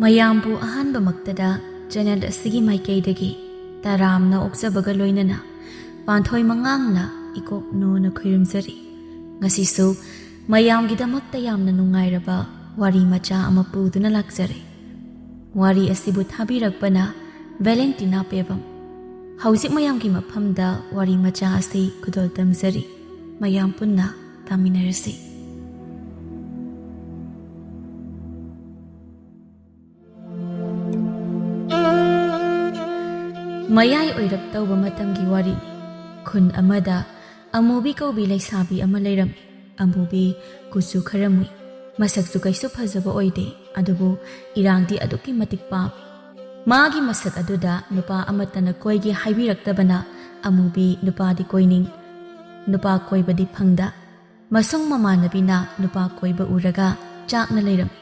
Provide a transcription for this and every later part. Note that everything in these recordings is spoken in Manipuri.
ꯃꯌꯥꯝꯕꯨ ꯑꯍꯥꯟꯕꯃꯛꯇꯗ ꯆꯦꯅꯦꯜ ꯑꯁꯤꯒꯤ ꯃꯥꯏꯀꯩꯗꯒꯤ ꯇꯔꯥꯝꯅ ꯑꯣꯛꯆꯕꯒ ꯂꯣꯏꯅꯅ ꯄꯥꯟꯊꯣꯏ ꯃꯉꯥꯡꯅ ꯏꯀꯣꯛ ꯅꯣꯅ ꯈꯨꯔꯨꯝꯖꯔꯤ꯫ ꯉꯁꯤꯁꯨ ꯃꯌꯥꯝꯒꯤꯗꯃꯛꯇ ꯌꯥꯝꯅ ꯅꯨꯡꯉꯥꯏꯔꯕ ꯋꯥꯔꯤ ꯃꯆꯥ ꯑꯃ ꯄꯨꯗꯨꯅ ꯂꯥꯛꯆꯔꯦ꯫ ꯋꯥꯔꯤ ꯑꯁꯤꯕꯨ ꯊꯥꯕꯤꯔꯛꯄꯅ ꯚꯦꯂꯦꯟꯇꯤꯅꯥ ꯄꯦꯕꯝ꯫ ꯍꯧꯖꯤꯛ ꯃꯌꯥꯝꯒꯤ ꯃꯐꯝꯗ ꯋꯥꯔꯤ ꯃꯆꯥ ꯑꯁꯤ ꯈꯨꯗꯣꯜ ꯇꯝꯖꯔꯤ꯫ ꯃꯌꯥꯝ ꯄꯨꯟꯅ ꯇꯥꯃꯤꯟꯅꯔꯁꯤ꯫ ꯃꯌꯥꯏ ꯑꯣꯏꯔꯞ ꯇꯧꯕ ꯃꯇꯝꯒꯤ ꯋꯥꯔꯤꯅꯤ꯫ ꯈꯨꯟ ꯑꯃꯗ ꯑꯃꯨꯕꯤ ꯀꯧꯕꯤ ꯂꯩꯁꯥꯕꯤ ꯑꯃ ꯂꯩꯔꯝꯃꯤ꯫ ꯑꯃꯨꯕꯤ ꯀꯨꯆꯨ ꯈꯔ ꯃꯨꯏ, ꯃꯁꯛꯁꯨ ꯀꯩꯁꯨ ꯐꯖꯕ ꯑꯣꯏꯗꯦ, ꯑꯗꯨꯕꯨ ꯏꯔꯥꯡꯗꯤ ꯑꯗꯨꯛꯀꯤ ꯃꯇꯤꯛ ꯄꯥꯝꯃꯤ꯫ ꯃꯥꯒꯤ ꯃꯁꯛ ꯑꯗꯨꯗ ꯅꯨꯄꯥ ꯑꯃꯠꯇꯅ ꯀꯣꯏꯒꯦ ꯍꯥꯏꯕꯤꯔꯛꯇꯕꯅ ꯑꯃꯨꯕꯤ ꯅꯨꯄꯥꯗꯤ ꯀꯣꯏꯅꯤꯡ, ꯅꯨꯄꯥ ꯀꯣꯏꯕꯗꯤ ꯐꯪꯗ꯫ ꯃꯁꯨꯡ ꯃꯃꯥꯟꯅꯕꯤꯅ ꯅꯨꯄꯥ ꯀꯣꯏꯕ ꯎꯔꯒ ꯆꯥꯛꯅ ꯂꯩꯔꯝꯃꯤ꯫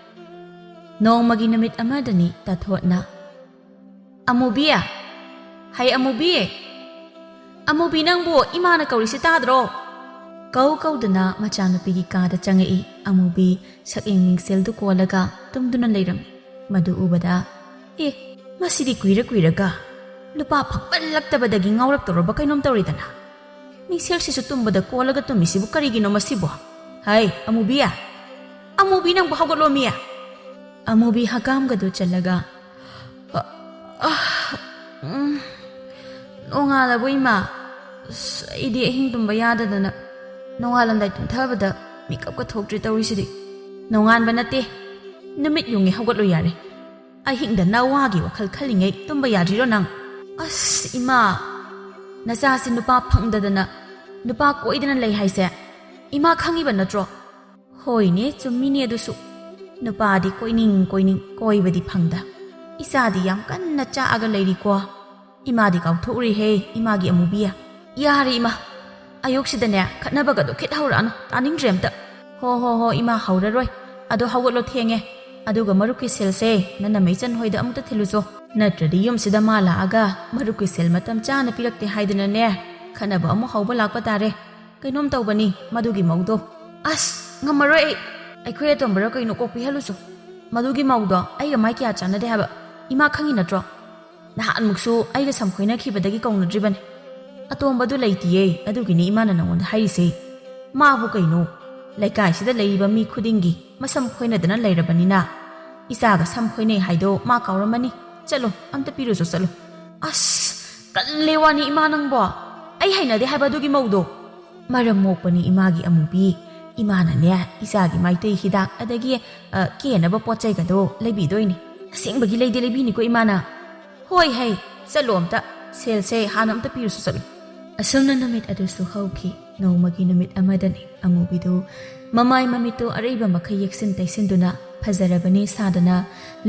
ꯅꯣꯡꯃꯒꯤ ꯅꯨꯃꯤꯠ ꯑꯃꯗꯅꯤ ꯇꯥꯊꯣꯠꯅ, "ꯑꯃꯨꯕꯤ, ꯍꯩ ꯑꯃꯨꯕꯤ, ꯑꯃꯨꯕꯤ ꯅꯪꯕꯨ ꯏꯃꯥꯅ ꯀꯧꯔꯤꯁꯤ ꯇꯥꯗ꯭ꯔꯣ?" ꯀꯧꯗꯨꯅ ꯃꯆꯥꯅꯨꯄꯤꯒꯤ ꯀꯥꯗ ꯆꯪꯉꯛꯏ꯫ ꯑꯃꯨꯕꯤ ꯁꯛꯌꯦꯡ ꯃꯤꯡꯁꯦꯜꯗꯨ ꯀꯣꯜꯂꯒ ꯇꯨꯝꯗꯨꯅ ꯂꯩꯔꯝꯃꯤ꯫ ꯃꯗꯨ ꯎꯕꯗ, ꯃꯁꯤꯗꯤ ꯀꯨꯏꯔꯒ ꯅꯨꯄꯥ ꯐꯪꯃꯜꯂꯛꯇꯕꯗꯒꯤ ꯉꯥꯎꯔꯛꯇꯧꯔꯕ ꯀꯩꯅꯣꯝ ꯇꯧꯔꯤꯗꯅ꯫ ꯃꯤꯡꯁꯦꯜꯁꯤꯁꯨ ꯇꯨꯝꯕꯗ ꯀꯣꯜꯂꯒ ꯇꯨꯝꯃꯤꯁꯤꯕꯨ ꯀꯔꯤꯒꯤꯅꯣ ꯃꯁꯤꯕꯨ? ꯍꯩ ꯑꯃꯨꯕꯤ, ꯑꯃꯨꯕꯤ ꯅꯪꯕꯨ ꯍꯧꯒꯠꯂꯣꯃꯤ꯫ ꯑꯃꯨꯕꯤ ꯍꯀꯥꯝꯒꯗꯨ ꯆꯜꯂꯒ, "ꯅꯣꯡꯉꯥꯜꯂꯕꯣ ꯏꯃꯥ? ꯑꯩꯗꯤ ꯑꯍꯤꯡ ꯇꯨꯝꯕ ꯌꯥꯗꯗꯅ ꯅꯣꯡꯉꯥꯜꯂꯝꯗꯥꯏ ꯇꯨꯝꯊꯕꯗ ꯃꯤꯀꯞꯀ ꯊꯣꯛꯇ꯭ꯔꯤ ꯇꯧꯔꯤꯁꯤꯗꯤ." "ꯅꯣꯡꯉꯥꯟꯕ ꯅꯠꯇꯦ, ꯅꯨꯃꯤꯠ ꯌꯨꯡꯉꯦ, ꯍꯧꯒꯠꯂꯣ ꯌꯥꯔꯦ꯫ ꯑꯍꯤꯡꯗ ꯅꯋꯥꯒꯤ ꯋꯥꯈꯜ ꯈꯜꯂꯤꯉꯩ ꯇꯨꯝꯕ ꯌꯥꯗ꯭ꯔꯤꯔꯣ ꯅꯪ?" "ꯏꯃꯥ, ꯅꯆꯥꯁꯤ ꯅꯨꯄꯥ ꯐꯪꯗꯗꯅ ꯅꯨꯄꯥ ꯀꯣꯏꯗꯅ ꯂꯩ ꯍꯥꯏꯁꯦ ꯏꯃꯥ ꯈꯪꯉꯤꯕ ꯅꯠꯇ꯭ꯔꯣ?" "ꯍꯣꯏꯅꯦ, ꯆꯨꯝꯃꯤꯅꯦ ꯑꯗꯨꯁꯨ꯫ ꯅꯨꯄꯥꯗꯤ ꯀꯣꯏꯅꯤꯡ ꯀꯣꯏꯕꯗꯤ ꯐꯪꯗ꯫ ꯏꯆꯥꯗꯤ ꯌꯥꯝ ꯀꯟꯅ ꯆꯥꯛꯑꯒ ꯂꯩꯔꯤꯀꯣ꯫ ꯏꯃꯥꯗꯤ ꯀꯥꯎꯊꯣꯛꯎꯔꯦꯍꯦ ꯏꯃꯥꯒꯤ ꯑꯃꯨꯕꯤ." "ꯌꯥꯔꯦ ꯏꯃꯥ, ꯑꯌꯨꯛꯁꯤꯗꯅꯦ ꯈꯠꯅꯕꯒꯗꯣ ꯈꯤꯠ ꯍꯧꯔꯛꯑꯅꯨ, ꯇꯥꯅꯤꯡꯗ꯭ꯔꯦ ꯑꯝꯇ." "ꯍꯣ ꯏꯃꯥ, ꯍꯧꯔꯔꯣꯏ꯫ ꯑꯗꯣ ꯍꯧꯒꯠꯂꯣ, ꯊꯦꯡꯉꯦ. ꯑꯗꯨꯒ ꯃꯔꯨꯞꯀꯤ ꯁꯦꯜꯁꯦ ꯅꯟꯅ ꯃꯩꯆꯟ ꯍꯣꯏꯗ ꯑꯃꯨꯛꯇ ꯊꯤꯜꯂꯨꯆꯣ. ꯅꯠꯇ꯭ꯔꯗꯤ ꯌꯨꯝꯁꯤꯗ ꯃꯥ ꯂꯥꯛꯑꯒ ꯃꯔꯨꯞꯀꯤ ꯁꯦꯜ ꯃꯇꯝ ꯆꯥꯅ ꯄꯤꯔꯛꯇꯦ ꯍꯥꯏꯗꯅꯅꯦ ꯈꯠꯅꯕ ꯑꯃꯨꯛ ꯍꯧꯕ ꯂꯥꯛꯄ ꯇꯥꯔꯦ. ꯀꯩꯅꯣꯝ ꯇꯧꯕꯅꯤ ꯃꯗꯨꯒꯤ ꯃꯧꯗꯣ." "ꯉꯝꯃꯔꯣꯏ ꯑꯩꯈꯣꯏ ꯑꯇꯣꯝꯕꯔ ꯀꯩꯅꯣ ꯀꯣꯛ ꯄꯤꯍꯜꯂꯨꯆꯣ. ꯃꯗꯨꯒꯤ ꯃꯧꯗꯣ ꯑꯩꯒ ꯃꯥꯏ ꯀꯌꯥ ꯆꯥꯟꯅꯗꯦ ꯍꯥꯏꯕ ꯏꯃꯥ ꯈꯪꯉꯤ ꯅꯠꯇ꯭ꯔꯣ? ꯅꯍꯥꯟꯃꯨꯛꯁꯨ ꯑꯩꯒ ꯁꯝꯈꯣꯏꯅꯈꯤꯕꯗꯒꯤ ꯀꯧꯅꯗ꯭ꯔꯤꯕꯅꯤ. ꯑꯇꯣꯝꯕꯗꯨ ꯂꯩꯇꯤꯌꯦ, ꯑꯗꯨꯒꯤꯅꯤ ꯏꯃꯥꯅ ꯅꯉꯣꯟꯗ ꯍꯥꯏꯔꯤꯁꯦ. ꯃꯥꯕꯨ ꯀꯩꯅꯣ, ꯂꯩꯀꯥꯏꯁꯤꯗ ꯂꯩꯔꯤꯕ ꯃꯤ ꯈꯨꯗꯤꯡꯒꯤ ꯃꯁꯝ ꯈꯣꯏꯅꯗꯅ ꯂꯩꯔꯕꯅꯤꯅ ꯏꯆꯥꯒ ꯁꯝ ꯈꯣꯏꯅꯩ ꯍꯥꯏꯗꯣ ꯃꯥ ꯀꯥꯎꯔꯝꯃꯅꯤ. ꯆꯠꯂꯣ, ꯑꯝꯇ ꯄꯤꯔꯨꯆꯣ, ꯆꯠꯂꯣ." "ꯀꯜꯂꯦ ꯋꯥꯅꯤ ꯏꯃꯥ ꯅꯪꯕꯣ. ꯑꯩ ꯍꯩꯅꯗꯦ ꯍꯥꯏꯕ ꯑꯗꯨꯒꯤ ꯃꯧꯗꯣ." "ꯃꯔꯝ ꯃꯣꯛꯄꯅꯤ ꯏꯃꯥꯒꯤ ꯑꯃꯨꯕꯤ. ꯏꯃꯥꯅꯅꯦ ꯏꯆꯥꯒꯤ ꯃꯥꯏꯇꯩ ꯍꯤꯗꯥꯛ ꯑꯗꯒꯤ ꯀꯦꯅꯕ ꯄꯣꯠ ꯆꯩꯒꯗꯣ ꯂꯩꯕꯤꯗꯣꯏꯅꯤ. ꯑꯁꯦꯡꯕꯒꯤ ꯂꯩꯕꯤꯅꯤꯀꯣ ꯏꯃꯥꯅ." "ꯍꯣꯏ, ꯆꯠꯂꯣ ꯑꯝꯇ. ꯁꯦꯜꯁꯦ ꯍꯥꯟꯅ ꯑꯝꯇ ꯄꯤꯔꯨꯆꯣ, ꯆꯠꯂꯣ." ꯑꯁꯨꯝꯅ ꯅꯨꯃꯤꯠ ꯑꯗꯨꯁꯨ ꯍꯧꯈꯤ꯫ ꯅꯣꯡꯃꯒꯤ ꯅꯨꯃꯤꯠ ꯑꯃꯗꯅꯤ ꯑꯃꯨꯕꯤꯗꯨ ꯑꯃꯥꯏ ꯃꯃꯤꯠꯇꯨ ꯑꯔꯩꯕ ꯃꯈꯩ ꯌꯦꯛꯁꯤꯟ ꯇꯩꯁꯤꯟꯗꯨꯅ ꯐꯖꯔꯕꯅꯤ ꯁꯥꯗꯅ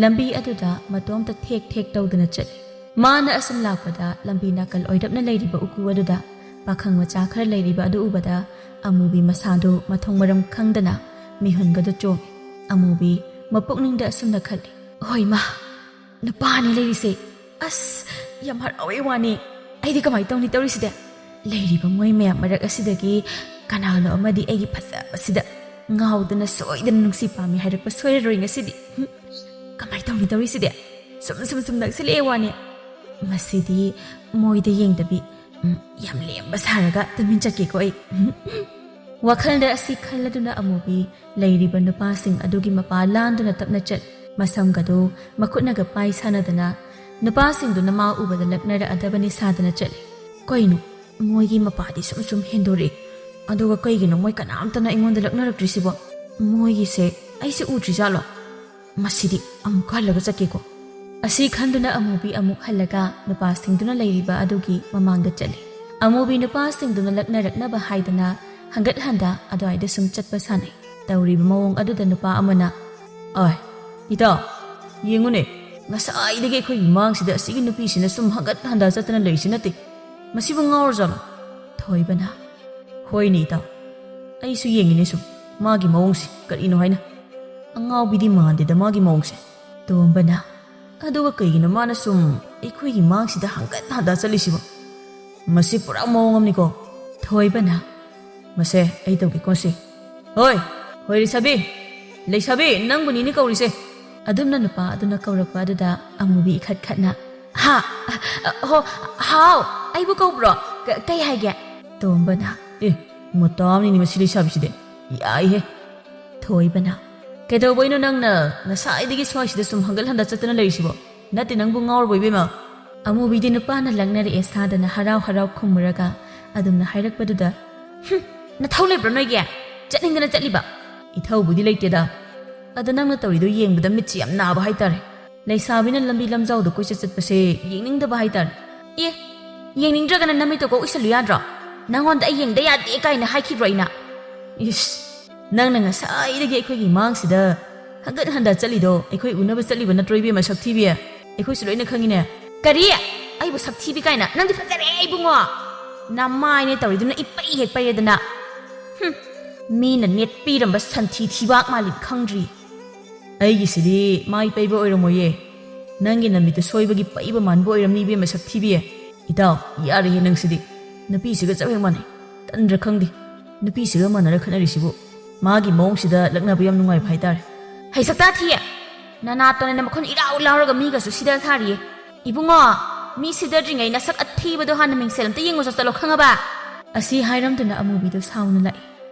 ꯂꯝꯕꯤ ꯑꯗꯨꯗ ꯃꯇꯣꯝꯇ ꯊꯦꯛ ꯇꯧꯗꯨꯅ ꯆꯠꯂꯤ꯫ ꯃꯥꯅ ꯑꯁꯨꯝ ꯂꯥꯛꯄꯗ ꯂꯝꯕꯤ ꯅꯥꯀꯜ ꯑꯣꯏꯔꯞꯅ ꯂꯩꯔꯤꯕ ꯎꯀꯨ ꯑꯗꯨꯗ ꯄꯥꯈꯪ ꯃꯆꯥ ꯈꯔ ꯂꯩꯔꯤꯕ ꯑꯗꯨ ꯎꯕꯗ ꯑꯃꯨꯕꯤ ꯃꯁꯥꯗꯨ ꯃꯊꯣꯡ ꯃꯔꯝ ꯈꯪꯗꯅ ꯃꯤꯍꯨꯟꯒꯗꯨ ꯆꯣꯡꯉꯤ꯫ ꯑꯃꯨꯕꯤ ꯃꯄꯨꯛꯅꯤꯡꯗ ꯑꯁꯨꯝꯅ ꯈꯜꯂꯤ, "ꯍꯣꯏ ꯃꯥ, ꯅꯨꯄꯥꯅꯤ ꯂꯩꯔꯤꯁꯦ. ꯌꯥꯝ ꯍꯔꯥꯎꯋꯦ ꯋꯥꯅꯤ. ꯑꯩꯗꯤ ꯀꯃꯥꯏ ꯇꯧꯅꯤ ꯇꯧꯔꯤꯁꯤꯗꯤ? ꯂꯩꯔꯤꯕ ꯃꯣꯏ ꯃꯌꯥꯝ ꯃꯔꯛ ꯑꯁꯤꯗꯒꯤ ꯀꯅꯥꯅꯣ ꯑꯃꯗꯤ ꯑꯩꯒꯤ ꯐꯖꯕꯁꯤꯗ ꯉꯥꯎꯗꯅ ꯁꯣꯏꯗꯅ ꯅꯨꯡꯁꯤ ꯄꯥꯝꯃꯤ ꯍꯥꯏꯔꯛꯄ ꯁꯣꯏꯔꯔꯣꯏ ꯉꯁꯤꯗꯤ. ꯀꯃꯥꯏ ꯇꯧꯅꯤ ꯇꯧꯔꯤꯁꯤꯗꯤ? ꯁꯨꯝ ꯅꯛꯁꯤꯜꯂꯛꯑꯦ ꯋꯥꯅꯤ. ꯃꯁꯤꯗꯤ ꯃꯣꯏꯗ ꯌꯦꯡꯗꯕꯤ ꯌꯥꯝ ꯂꯦꯝꯕ ꯁꯥꯔꯒ ꯇꯨꯃꯤꯟ ꯆꯠꯀꯦꯀꯣ ꯑꯩ." ꯋꯥꯈꯜꯗ ꯑꯁꯤ ꯈꯜꯂꯗꯨꯅ ꯑꯃꯨꯕꯤ ꯂꯩꯔꯤꯕ ꯅꯨꯄꯥꯁꯤꯡ ꯑꯗꯨꯒꯤ ꯃꯄꯥ ꯂꯥꯟꯗꯨꯅ ꯇꯞꯅ ꯆꯠꯂꯤ꯫ ꯃꯁꯝꯒꯗꯨ ꯃꯈꯨꯠꯅꯒ ꯄꯥꯏ ꯁꯥꯟꯅꯗꯅ ꯅꯨꯄꯥꯁꯤꯡꯗꯨꯅ ꯃꯥ ꯎꯕꯗ ꯂꯛꯅꯔꯛꯑꯗꯕꯅꯤ ꯁꯥꯗꯅ ꯆꯠꯂꯤ꯫ ꯀꯩꯅꯣ, ꯃꯣꯏꯒꯤ ꯃꯄꯥꯗꯤ ꯁꯨꯝ ꯍꯦꯟꯗꯣꯔꯛꯏ. ꯑꯗꯨꯒ ꯀꯩꯒꯤꯅꯣ ꯃꯣꯏ ꯀꯅꯥꯝꯇꯅ ꯑꯩꯉꯣꯟꯗ ꯂꯛꯅꯔꯛꯇ꯭ꯔꯤꯁꯤꯕꯣ? ꯃꯣꯏꯒꯤꯁꯦ ꯑꯩꯁꯦ ꯎꯗ꯭ꯔꯤꯖꯥꯠꯂꯣ? ꯃꯁꯤꯗꯤ ꯑꯃꯨꯛ ꯍꯜꯂꯒ ꯆꯠꯀꯦꯀꯣ." ꯑꯁꯤ ꯈꯟꯗꯨꯅ ꯑꯃꯨꯕꯤ ꯑꯃꯨꯛ ꯍꯜꯂꯒ ꯅꯨꯄꯥꯁꯤꯡꯗꯨꯅ ꯂꯩꯔꯤꯕ ꯑꯗꯨꯒꯤ ꯃꯃꯥꯡꯗ ꯆꯠꯂꯤ꯫ ꯑꯃꯨꯕꯤ ꯅꯨꯄꯥꯁꯤꯡꯗꯨꯅ ꯂꯛꯅꯔꯛꯅꯕ ꯍꯥꯏꯗꯅ ꯍꯟꯒꯠ ꯍꯟꯗꯥ ꯑꯗꯨꯋꯥꯏꯗ ꯁꯨꯝ ꯆꯠꯄ ꯁꯥꯟꯅꯩ꯫ ꯇꯧꯔꯤꯕ ꯃꯑꯣꯡ ꯑꯗꯨꯗ ꯅꯨꯄꯥ ꯑꯃꯅ, "ꯏꯇꯥꯎ, ꯌꯦꯡꯉꯨꯅꯦ, ꯉꯁꯥꯏꯗꯒꯤ ꯑꯩꯈꯣꯏꯒꯤ ꯃꯥꯡꯁꯤꯗ ꯑꯁꯤꯒꯤ ꯅꯨꯄꯤꯁꯤꯅ ꯁꯨꯝ ꯍꯟꯒꯠ ꯍꯟꯗꯥ ꯆꯠꯇꯅ ꯂꯩꯔꯤꯁꯤ ꯅꯠꯇꯦ. ꯃꯁꯤꯕꯨ ꯉꯥꯎꯔꯖꯥꯠꯂꯣ?" ꯊꯣꯏꯕꯅ, "ꯍꯣꯏꯅꯦ ꯏꯇꯥꯎ, ꯑꯩꯁꯨ ꯌꯦꯡꯉꯤꯅꯦ ꯁꯨꯝ ꯃꯥꯒꯤ ꯃꯑꯣꯡꯁꯤ ꯀꯔꯤꯅꯣ ꯍꯥꯏꯅ. ꯑꯉꯥꯎꯕꯤꯗꯤ ꯃꯥꯟꯗꯦꯗ ꯃꯥꯒꯤ ꯃꯑꯣꯡꯁꯦ." ꯇꯣꯝꯕꯅ, "ꯑꯗꯨꯒ ꯀꯩꯒꯤꯅꯣ ꯃꯥꯅ ꯁꯨꯝ ꯑꯩꯈꯣꯏꯒꯤ ꯃꯥꯡꯁꯤꯗ ꯍꯟꯒꯠ ꯍꯟꯗꯥ ꯆꯠꯂꯤꯁꯤꯕꯣ? ꯃꯁꯤ ꯄꯨꯔꯥ ꯃꯑꯣꯡ ꯑꯃꯅꯤꯀꯣ." ꯊꯣꯏꯕꯅ, "ꯃꯁꯦ ꯑꯩ ꯇꯧꯒꯦꯀꯣ ꯁꯤ. ꯍꯣꯏ ꯂꯩꯁꯥꯕꯤ, ꯅꯪꯕꯨꯅꯤꯅꯦ ꯀꯧꯔꯤꯁꯦ. ꯑꯗꯨꯝꯅ ꯅꯨꯄꯥ ꯑꯗꯨꯅ ꯀꯧꯔꯛꯄ ꯑꯗꯨꯗ ꯑꯃꯨꯕꯤ ꯏꯈꯠ ꯈꯠꯅ ꯍꯥ ꯍꯣ ꯍꯥꯎ ꯑꯩꯕꯨ ꯀꯧꯕ꯭ꯔꯣ ꯀꯩ ꯍꯥꯏꯒꯦ ꯇꯣꯝꯕꯅ ꯃꯇꯥꯝꯅꯤꯅꯦ ꯃꯁꯤ ꯂꯩꯁꯥꯕꯤꯁꯤꯗꯤ ꯌꯥꯏꯍꯦ ꯊꯣꯏꯕꯅ ꯀꯩꯗꯧꯕꯩꯅꯣ ꯅꯪꯅ ꯉꯁꯥꯏꯗꯒꯤ ꯁ꯭ꯋꯥꯏꯁꯤꯗ ꯁꯨꯝ ꯍꯪꯒꯠ ꯍꯟꯗ ꯆꯠꯇꯅ ꯂꯩꯔꯤꯁꯤꯕꯣ ꯅꯠꯇꯦ ꯅꯪꯕꯨ ꯉꯥꯎꯔꯕꯣ ꯏꯕꯦꯝꯃ ꯑꯃꯨꯕꯤꯗꯤ ꯅꯨꯄꯥꯅ ꯂꯛꯅꯔꯛꯑꯦ ꯁꯥꯗꯅ ꯍꯔꯥꯎ ꯍꯔꯥꯎ ꯈꯨꯝꯃꯨꯔꯒ ꯑꯗꯨꯝꯅ ꯍꯥꯏꯔꯛꯄꯗꯨꯗ ꯅꯊꯧ ꯂꯩꯕ꯭ꯔꯣ ꯅꯣꯏꯒꯤ ꯆꯠꯅꯤꯡꯗꯅ ꯆꯠꯂꯤꯕ ꯏꯊꯧꯕꯨꯗꯤ ꯂꯩꯇꯦꯗ ꯑꯗ ꯅꯪꯅ ꯇꯧꯔꯤꯗꯣ ꯌꯦꯡꯕꯗ ꯃꯤꯠꯁꯤ ꯌꯥꯝ ꯅꯥꯕ ꯍꯥꯏꯇꯥꯔꯦ ꯂꯩꯁꯥꯕꯤꯅ ꯂꯝꯕꯤ ꯂꯝꯖꯥꯎꯗ ꯀꯣꯏꯆꯠ ꯆꯠꯄꯁꯦ ꯌꯦꯡꯅꯤꯡꯗꯕ ꯍꯥꯏꯇꯥꯔꯦ ꯌꯦꯡꯅꯤꯡꯗ꯭ꯔꯒꯅ ꯅꯃꯤꯠꯇꯣ ꯀꯣꯛ ꯎꯏꯁꯜꯂꯨ ꯌꯥꯗ꯭ꯔꯣ ꯅꯪꯉꯣꯟꯗ ꯑꯩ ꯌꯦꯡꯗ ꯌꯥꯗꯦ ꯀꯥꯏꯅ ꯍꯥꯏꯈꯤꯕ꯭ꯔꯣ ꯑꯩꯅ ꯏꯁ ꯅꯪꯅ ꯉꯁꯥꯏꯗꯒꯤ ꯑꯩꯈꯣꯏꯒꯤ ꯃꯥꯡꯁꯤꯗ ꯍꯟꯒꯠ ꯍꯟꯗ ꯆꯠꯂꯤꯗೋ ꯑꯩꯈꯣꯏ ꯎꯅꯕ ꯆꯠꯂꯤꯕ ꯅꯠꯇ꯭ꯔꯣ ꯏꯕꯦꯝꯃ ꯁꯛꯊꯤꯕꯤ ꯑꯩꯈꯣꯏꯁꯨ ꯂꯣꯏꯅ ꯈꯪꯉꯤꯅꯦ ꯀꯔꯤ ꯑꯩꯕꯨ ꯁꯛꯊꯤꯕꯤ ꯀꯥꯏꯅ ꯅꯪꯗꯤ ꯐꯖꯔꯦ ꯏꯕꯨꯡꯉꯣ ꯅꯃꯥꯏꯅꯦ ꯇꯧꯔꯤꯗꯨꯅ ꯏꯄꯩ ꯍꯦꯛ ꯄꯩꯔꯦꯗꯅ ꯃꯤꯅ ꯅꯦꯠꯄꯤꯔꯝꯕ ꯁꯟꯊꯤ ꯊꯤꯕꯥꯛ ꯃꯥꯜꯂꯤ ꯈꯪꯗ꯭ꯔꯤ ꯑꯩꯒꯤꯁꯤꯗꯤ ꯃꯥꯏ ꯄꯩꯕ ꯑꯣꯏꯔꯝꯃꯣꯏꯌꯦ ꯅꯪꯒꯤ ꯅꯃꯤꯠꯇ ꯁꯣꯏꯕꯒꯤ ꯄꯩꯕ ꯃꯥꯟꯕ ꯑꯣꯏꯔꯝꯅꯤ ꯏꯕꯦꯝꯃ ꯁꯛꯊꯤꯕꯤ ꯏꯇꯥꯎ ꯌꯥꯔꯦꯍꯦ ꯅꯪꯁꯤꯗꯤ ꯅꯨꯄꯤꯁꯤꯒ ꯆꯞ ꯍꯦꯛ ꯃꯥꯟꯅꯩ ꯇꯟꯗ꯭ꯔꯥ ꯈꯪꯗꯦ ꯅꯨꯄꯤꯁꯤꯒ ꯃꯥꯟꯅꯔ ꯈꯠꯅꯔꯤꯁꯤꯕꯨ ꯃꯥꯒꯤ ꯃꯑꯣꯡꯁꯤꯗ ꯂꯛꯅꯕ ꯌꯥꯝ ꯅꯨꯡꯉꯥꯏꯕ ꯍꯥꯏꯇꯥꯔꯦ ꯍꯩꯁꯛꯇꯥ ꯊꯤꯌꯦ ꯅꯅꯥꯇꯣꯟꯅ ꯃꯈꯣꯟ ꯏꯔꯥꯎ ꯂꯥꯎꯔꯒ ꯃꯤꯒꯁꯨ ꯁꯤꯗ ꯁꯥꯔꯤꯌꯦ ꯏꯕꯨꯡꯉꯣ ꯃꯤ ꯁꯤꯗꯗ꯭ꯔꯤꯉꯩ ꯅꯁꯛ ꯑꯊꯤꯕꯗꯣ ꯍꯥꯟꯅ ꯃꯤꯡꯁꯦꯜ ꯑꯝꯇ ꯌꯦꯡꯉꯨ ꯆꯠꯂꯣ ꯈꯪꯉꯕ ꯑꯁꯤ ꯍꯥꯏꯔꯝꯗꯨꯅ ꯑꯃꯨꯕꯤꯗꯣ ꯁꯥꯎꯅ ꯂꯥꯛꯏ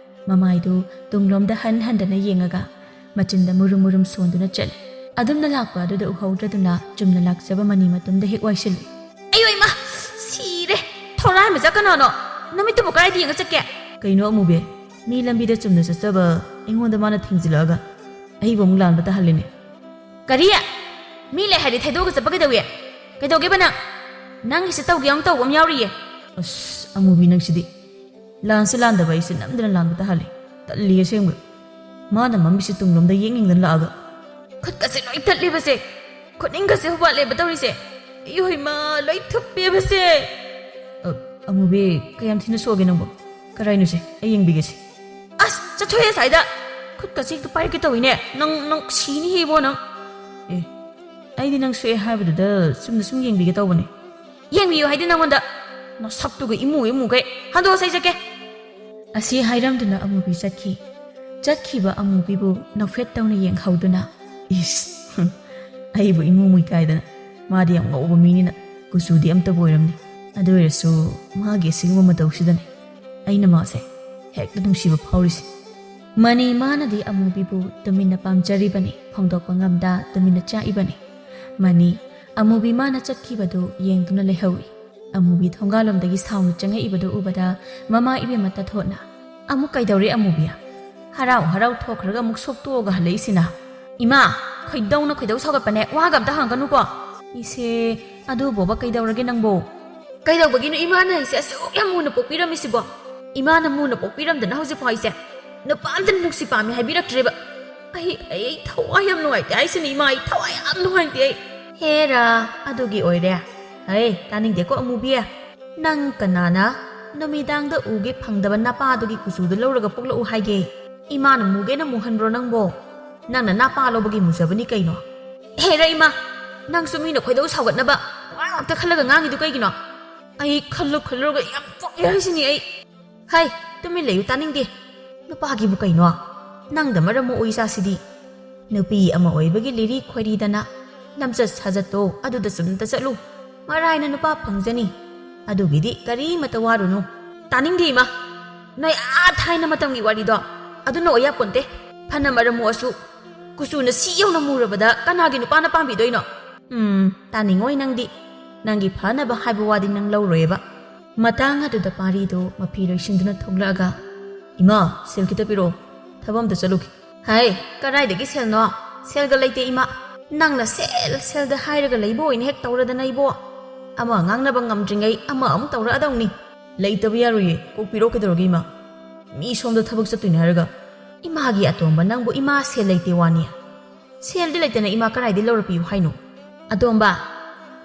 ꯃꯃꯥꯏꯗꯨ ꯇꯨꯡꯂꯣꯝꯗ ꯍꯟꯗꯅ ꯌꯦꯡꯉꯒ ꯃꯆꯤꯟꯗ ꯃꯨꯔꯨꯝ ꯃꯨꯔꯨꯝ ꯁꯣꯟꯗꯨꯅ ꯆꯠꯂꯤ ꯑꯗꯨꯝꯅ ꯂꯥꯛꯄ ꯑꯗꯨꯗ ꯎꯍꯧꯗ꯭ꯔꯗꯨꯅ ꯆꯨꯝꯅ ꯂꯥꯛꯆꯕ ꯃꯅꯤ ꯃꯇꯨꯡꯗ ꯍꯦꯛ ꯋꯥꯏꯁꯤꯜꯂꯤ ꯑꯩꯌꯣ ꯏꯃꯥ ꯁꯤꯔꯦ ꯊꯧꯔꯥꯏ ꯃꯆꯥ ꯀꯅꯥꯅꯣ ꯅꯃꯤꯠꯇꯨꯕꯨ ꯀꯗꯥꯏꯗ ꯌꯦꯡꯉ ꯆꯠꯀꯦ ꯀꯩꯅꯣ ꯑꯃꯨꯕꯤ ꯃꯤ ꯂꯝꯕꯤꯗ ꯆꯨꯝꯅ ꯆꯠꯆꯕ ꯑꯩꯉꯣꯟꯗ ꯃꯥꯅ ꯊꯤꯡꯖꯤꯜꯂꯛꯑꯒ ꯑꯩꯕꯨ ꯑꯃꯨꯛ ꯂꯥꯟꯕ ꯇꯥꯍꯜꯂꯤꯅꯦ ꯀꯔꯤ ꯃꯤ ꯂꯩ ꯍꯥꯏꯗꯤ ꯊꯩꯗꯣꯛꯑꯒ ꯆꯠꯄ ꯀꯩꯗꯧꯒꯦꯕ ꯅꯪꯒꯤꯁꯦ ꯇꯧꯒꯦ ꯌꯥꯎꯅ ꯇꯧꯕ ꯑꯃ ꯌꯥꯎꯔꯤꯌꯦ ꯑꯁ ꯑꯃꯨꯕꯤ ꯅꯪꯁꯤꯗꯤ ꯂꯥꯟꯁꯨ ꯂꯥꯟꯗꯕ ꯑꯩꯁꯦ ꯅꯝꯗꯅ ꯂꯥꯟꯕ ꯇꯥꯍꯜꯂꯤ ꯇꯜꯂꯤ ꯑꯁꯦꯡꯕ ꯃꯥꯅ ꯃꯃꯤꯠꯁꯦ ꯇꯨꯡꯂꯣꯝꯗ ꯌꯦꯡꯅꯤꯡꯗꯅ ꯂꯥꯛꯑꯒ ꯈꯨꯠꯀꯁꯦ ꯂꯣꯏ ꯇꯠꯂꯤꯕꯁꯦ ꯈꯨꯠꯅꯤꯡꯒꯁꯦ ꯍꯨꯕꯥꯠꯂꯦꯕ ꯇꯧꯔꯤꯁꯦ ꯏꯌꯣ ꯏꯃꯥ ꯂꯣꯏ ꯊꯨꯞꯄꯦꯕꯁꯦ ꯑꯃꯨꯕꯤ ꯀꯌꯥꯝ ꯊꯤꯅ ꯁꯣꯛꯑꯒꯦ ꯅꯪꯕꯨ ꯀꯔꯥꯏꯅꯣꯁꯦ ꯑꯩ ꯌꯦꯡꯕꯤꯒꯦꯁꯦ ꯑꯁ ꯆꯠꯊꯣꯛꯑꯦ ꯁꯥꯏꯗ ꯈꯨꯠꯀꯁꯦ ꯍꯦꯛꯇ ꯄꯥꯏꯔꯛꯀꯦ ꯇꯧꯏꯅꯦ ꯅꯪ ꯁꯤꯅꯤ ꯍꯦꯕꯣ ꯅꯪ ꯑꯩꯗꯤ ꯅꯪ ꯁꯣꯛꯑꯦ ꯍꯥꯏꯕꯗꯨꯗ ꯆꯨꯝꯅ ꯁꯨꯝ ꯌꯦꯡꯕꯤꯒꯦ ꯇꯧꯕꯅꯦ ꯌꯦꯡꯕꯤꯌꯨ ꯍꯥꯏꯗꯤ ꯅꯪꯉꯣꯟꯗ ꯅꯁꯛꯇꯨꯒ ꯏꯃꯨꯒꯩ ꯍꯟꯗꯣꯛꯑꯁꯦ ꯑꯩ ꯆꯠꯀꯦ ꯑꯁꯤ ꯍꯥꯏꯔꯝꯗꯨꯅ ꯑꯃꯨꯕꯤ ꯆꯠꯈꯤꯕ ꯑꯃꯨꯕꯤꯕꯨ ꯅꯣꯛꯐꯦꯠ ꯇꯧꯅ ꯌꯦꯡꯍꯧꯗꯨꯅ ꯏꯁ ꯑꯩꯕꯨ ꯏꯃꯨ ꯀꯥꯏꯗꯅ ꯃꯥꯗꯤ ꯌꯥꯝ ꯉꯧꯕ ꯃꯤꯅꯤꯅ ꯀꯨꯆꯨꯗꯤ ꯑꯝꯇꯕꯨ ꯑꯣꯏꯔꯝꯅꯤ ꯑꯗꯨ ꯑꯣꯏꯔꯁꯨ ꯃꯥꯒꯤ ꯑꯁꯤꯒꯨꯝꯕ ꯃꯇꯧꯁꯤꯗꯅꯦ ꯑꯩꯅ ꯃꯥꯁꯦ ꯍꯦꯛꯇ ꯅꯨꯡꯁꯤꯕ ꯐꯥꯎꯔꯤꯁꯦ ꯃꯅꯤ ꯃꯥꯅꯗꯤ ꯑꯃꯨꯕꯤꯕꯨ ꯇꯨꯃꯤꯟꯅ ꯄꯥꯝꯖꯔꯤꯕꯅꯤ ꯐꯣꯡꯗꯣꯛꯄ ꯉꯝꯗ ꯇꯨꯃꯤꯟꯅ ꯆꯥꯛꯏꯕꯅꯤ ꯃꯅꯤ ꯑꯃꯨꯕꯤ ꯃꯥꯅ ꯆꯠꯈꯤꯕꯗꯨ ꯌꯦꯡꯗꯨꯅ ꯂꯩꯍꯧꯏ ꯑꯃꯨꯕꯤ ꯊꯣꯡꯒꯥꯜꯂꯣꯝꯗꯒꯤ ꯁꯥꯎꯅ ꯆꯪꯉꯛꯏꯕꯗꯨ ꯎꯕꯗ ꯃꯃꯥ ꯏꯕꯦꯝꯃ ꯇꯊꯣꯠꯅ ꯑꯃꯨꯛ ꯀꯩꯗꯧꯔꯦ ꯑꯃꯨꯕꯤ ꯍꯔꯥꯎ ꯊꯣꯛꯈ꯭ꯔꯒ ꯑꯃꯨꯛ ꯁꯣꯛꯇꯣꯛꯑꯒ ꯍꯜꯂꯛꯏꯁꯤꯅ ꯏꯃꯥ ꯈꯣꯏꯗꯧ ꯁꯥꯎꯒꯠꯄꯅꯦ ꯋꯥꯒ ꯑꯝꯇ ꯍꯪꯒꯅꯨꯀꯣ ꯏꯁꯦ ꯑꯗꯨꯕꯣꯕ ꯀꯩꯗꯧꯔꯒꯦ ꯅꯪꯕꯣ ꯀꯩꯗꯧꯕꯒꯤꯅꯣ ꯏꯃꯥꯅ ꯑꯩꯁꯦ ꯑꯁꯨꯛ ꯌꯥꯝ ꯃꯨꯅ ꯄꯣꯛꯄꯤꯔꯝꯃꯤꯁꯤꯕꯣ ꯏꯃꯥꯅ ꯃꯨꯅ ꯄꯣꯛꯄꯤꯔꯝꯗꯅ ꯍꯧꯖꯤꯛꯐꯥꯎ ꯑꯩꯁꯦ ꯅꯨꯄꯥ ꯑꯝꯇ ꯅꯨꯡꯁꯤ ꯄꯥꯝꯃꯤ ꯍꯥꯏꯕꯤꯔꯛꯇ꯭ꯔꯦꯕ ꯑꯩ ꯊꯋꯥꯏ ꯌꯥꯝ ꯅꯨꯡꯉꯥꯏꯇꯦ ꯍꯥꯏꯁꯤꯅꯤ ꯏꯃꯥ ꯑꯩ ꯊꯋꯥꯏ ꯌꯥꯝ ꯅꯨꯡꯉꯥꯏꯇꯦ ꯍꯦꯔꯥ ꯑꯗꯨꯒꯤ ꯑꯣꯏꯔꯦ ꯇꯥꯅꯤꯡꯗꯦꯀꯣ ꯑꯃꯨꯕꯤ ꯅꯪ ꯀꯅꯥꯅ ꯅꯨꯃꯤꯗꯥꯡꯗ ꯎꯒꯦ ꯐꯪꯗꯕ ꯅꯄꯥꯗꯨꯒꯤ ꯀꯨꯆꯨꯗ ꯂꯧꯔꯒ ꯄꯣꯛꯂꯛꯎ ꯍꯥꯏꯒꯦ ꯏꯃꯥꯅ ꯃꯨꯒꯦꯅ ꯃꯨꯍꯟꯕ꯭ꯔꯣ ꯅꯪꯕꯣ ꯅꯪꯅ ꯅꯄꯥ ꯂꯧꯕꯒꯤ ꯃꯨꯖꯕꯅꯤ ꯀꯩꯅꯣ ꯍꯦꯔꯥ ꯏꯃꯥ ꯅꯪꯁꯨ ꯃꯤꯅ ꯈꯣꯏꯗꯧ ꯁꯥꯎꯒꯠꯅꯕ ꯋꯥ ꯉꯥꯛꯇ ꯈꯜꯂꯒ ꯉꯥꯡꯉꯤꯗꯨ ꯀꯩꯒꯤꯅꯣ ꯑꯩ ꯈꯜꯂꯨꯔꯒ ꯌꯥꯝ ꯄꯣꯛꯑꯦ ꯍꯥꯏꯁꯤꯅꯤ ꯍꯩ ꯇꯨꯃꯤꯟ ꯂꯩꯌꯨ ꯇꯥꯅꯤꯡꯗꯦ ꯅꯨꯄꯥꯒꯤꯕꯨ ꯀꯩꯅꯣ ꯅꯪꯗ ꯃꯔꯝ ꯃꯣꯛꯎ ꯏꯆꯥꯁꯤꯗꯤ ꯅꯨꯄꯤ ꯑꯃ ꯑꯣꯏꯕꯒꯤ ꯂꯤꯔꯤ ꯈꯣꯏꯔꯤꯗꯅ ꯂꯝꯆꯠ ꯁꯥꯖꯠꯇꯣ ꯑꯗꯨꯗ ꯆꯨꯝꯇ ꯆꯠꯂꯨ ꯃꯔꯥꯏꯅ ꯅꯨꯄꯥ ꯐꯪꯖꯅꯤ ꯑꯗꯨꯒꯤꯗꯤ ꯀꯔꯤꯃꯠꯇ ꯋꯥꯔꯨꯅꯨ ꯇꯥꯅꯤꯡꯗꯦ ꯏꯃꯥ ꯅꯣꯏ ꯊꯥꯏꯅ ꯃꯇꯝꯒꯤ ꯋꯥꯔꯤꯗꯣ ꯑꯗꯨꯅ ꯑꯣꯏꯌꯥꯄꯣꯟꯇꯦ ꯐꯅ ꯃꯔꯝ ꯃꯣꯛꯑꯁꯨ ꯀꯨꯆꯨꯅ ꯁꯤ ꯌꯧꯅ ꯃꯨꯔꯕꯗ ꯀꯅꯥꯒꯤ ꯅꯨꯄꯥꯅ ꯄꯥꯝꯕꯤꯗꯣꯏꯅꯣ ꯇꯥꯅꯤꯡꯉꯣꯏ ꯅꯪꯒꯤ ꯐꯅꯕ ꯍꯥꯏꯕ ꯋꯥꯗꯤ ꯅꯪ ꯂꯧꯔꯣꯏꯕ ꯃꯇꯥꯡ ꯑꯗꯨꯗ ꯄꯥꯔꯤꯗꯨ ꯃꯐꯤ ꯂꯣꯏꯁꯤꯟꯗꯨꯅ ꯊꯣꯛꯂꯛꯑꯒ ꯏꯃꯥ ꯁꯦꯜ ꯈꯤꯇ ꯄꯤꯔꯛꯑꯣ ꯊꯕꯛ ꯑꯝꯇ ꯆꯠꯂꯨꯈꯤ ꯀꯗꯥꯏꯗꯒꯤ ꯁꯦꯜꯅꯣ ꯁꯦꯜꯒ ꯂꯩꯇꯦ ꯏꯃꯥ ꯅꯪꯅ ꯁꯦꯜꯗ ꯍꯥꯏꯔꯒ ꯂꯩꯕ ꯑꯣꯏꯅ ꯍꯦꯛ ꯇꯧꯔꯗꯅ ꯏꯕꯣ ꯑꯃ ꯉꯥꯡꯅꯕ ꯉꯝꯗ꯭ꯔꯤꯉꯩ ꯑꯃ ꯑꯃꯨꯛ ꯇꯧꯔꯛꯑꯗꯧꯅꯤ ꯂꯩꯇꯕ ꯌꯥꯔꯣꯏꯌꯦ ꯀꯣꯛ ꯄꯤꯔꯛꯑꯣ ꯀꯩꯗꯧꯔꯒꯦ ꯏꯃꯥ ꯃꯤ ꯁꯣꯝꯗ ꯊꯕꯛ ꯆꯠꯇꯣꯏꯅꯦ ꯍꯥꯏꯔꯒ ꯏꯃꯥꯒꯤ ꯑꯇꯣꯝꯕ ꯅꯪꯕꯨ ꯏꯃꯥ ꯁꯦꯜ ꯂꯩꯇꯦ ꯋꯥꯅꯤ ꯁꯦꯜꯗꯤ ꯂꯩꯇꯅ ꯏꯃꯥ ꯀꯗꯥꯏꯗꯒꯤ ꯂꯧꯔꯄꯤꯌꯨ ꯍꯥꯏꯅꯣ ꯑꯇꯣꯝꯕ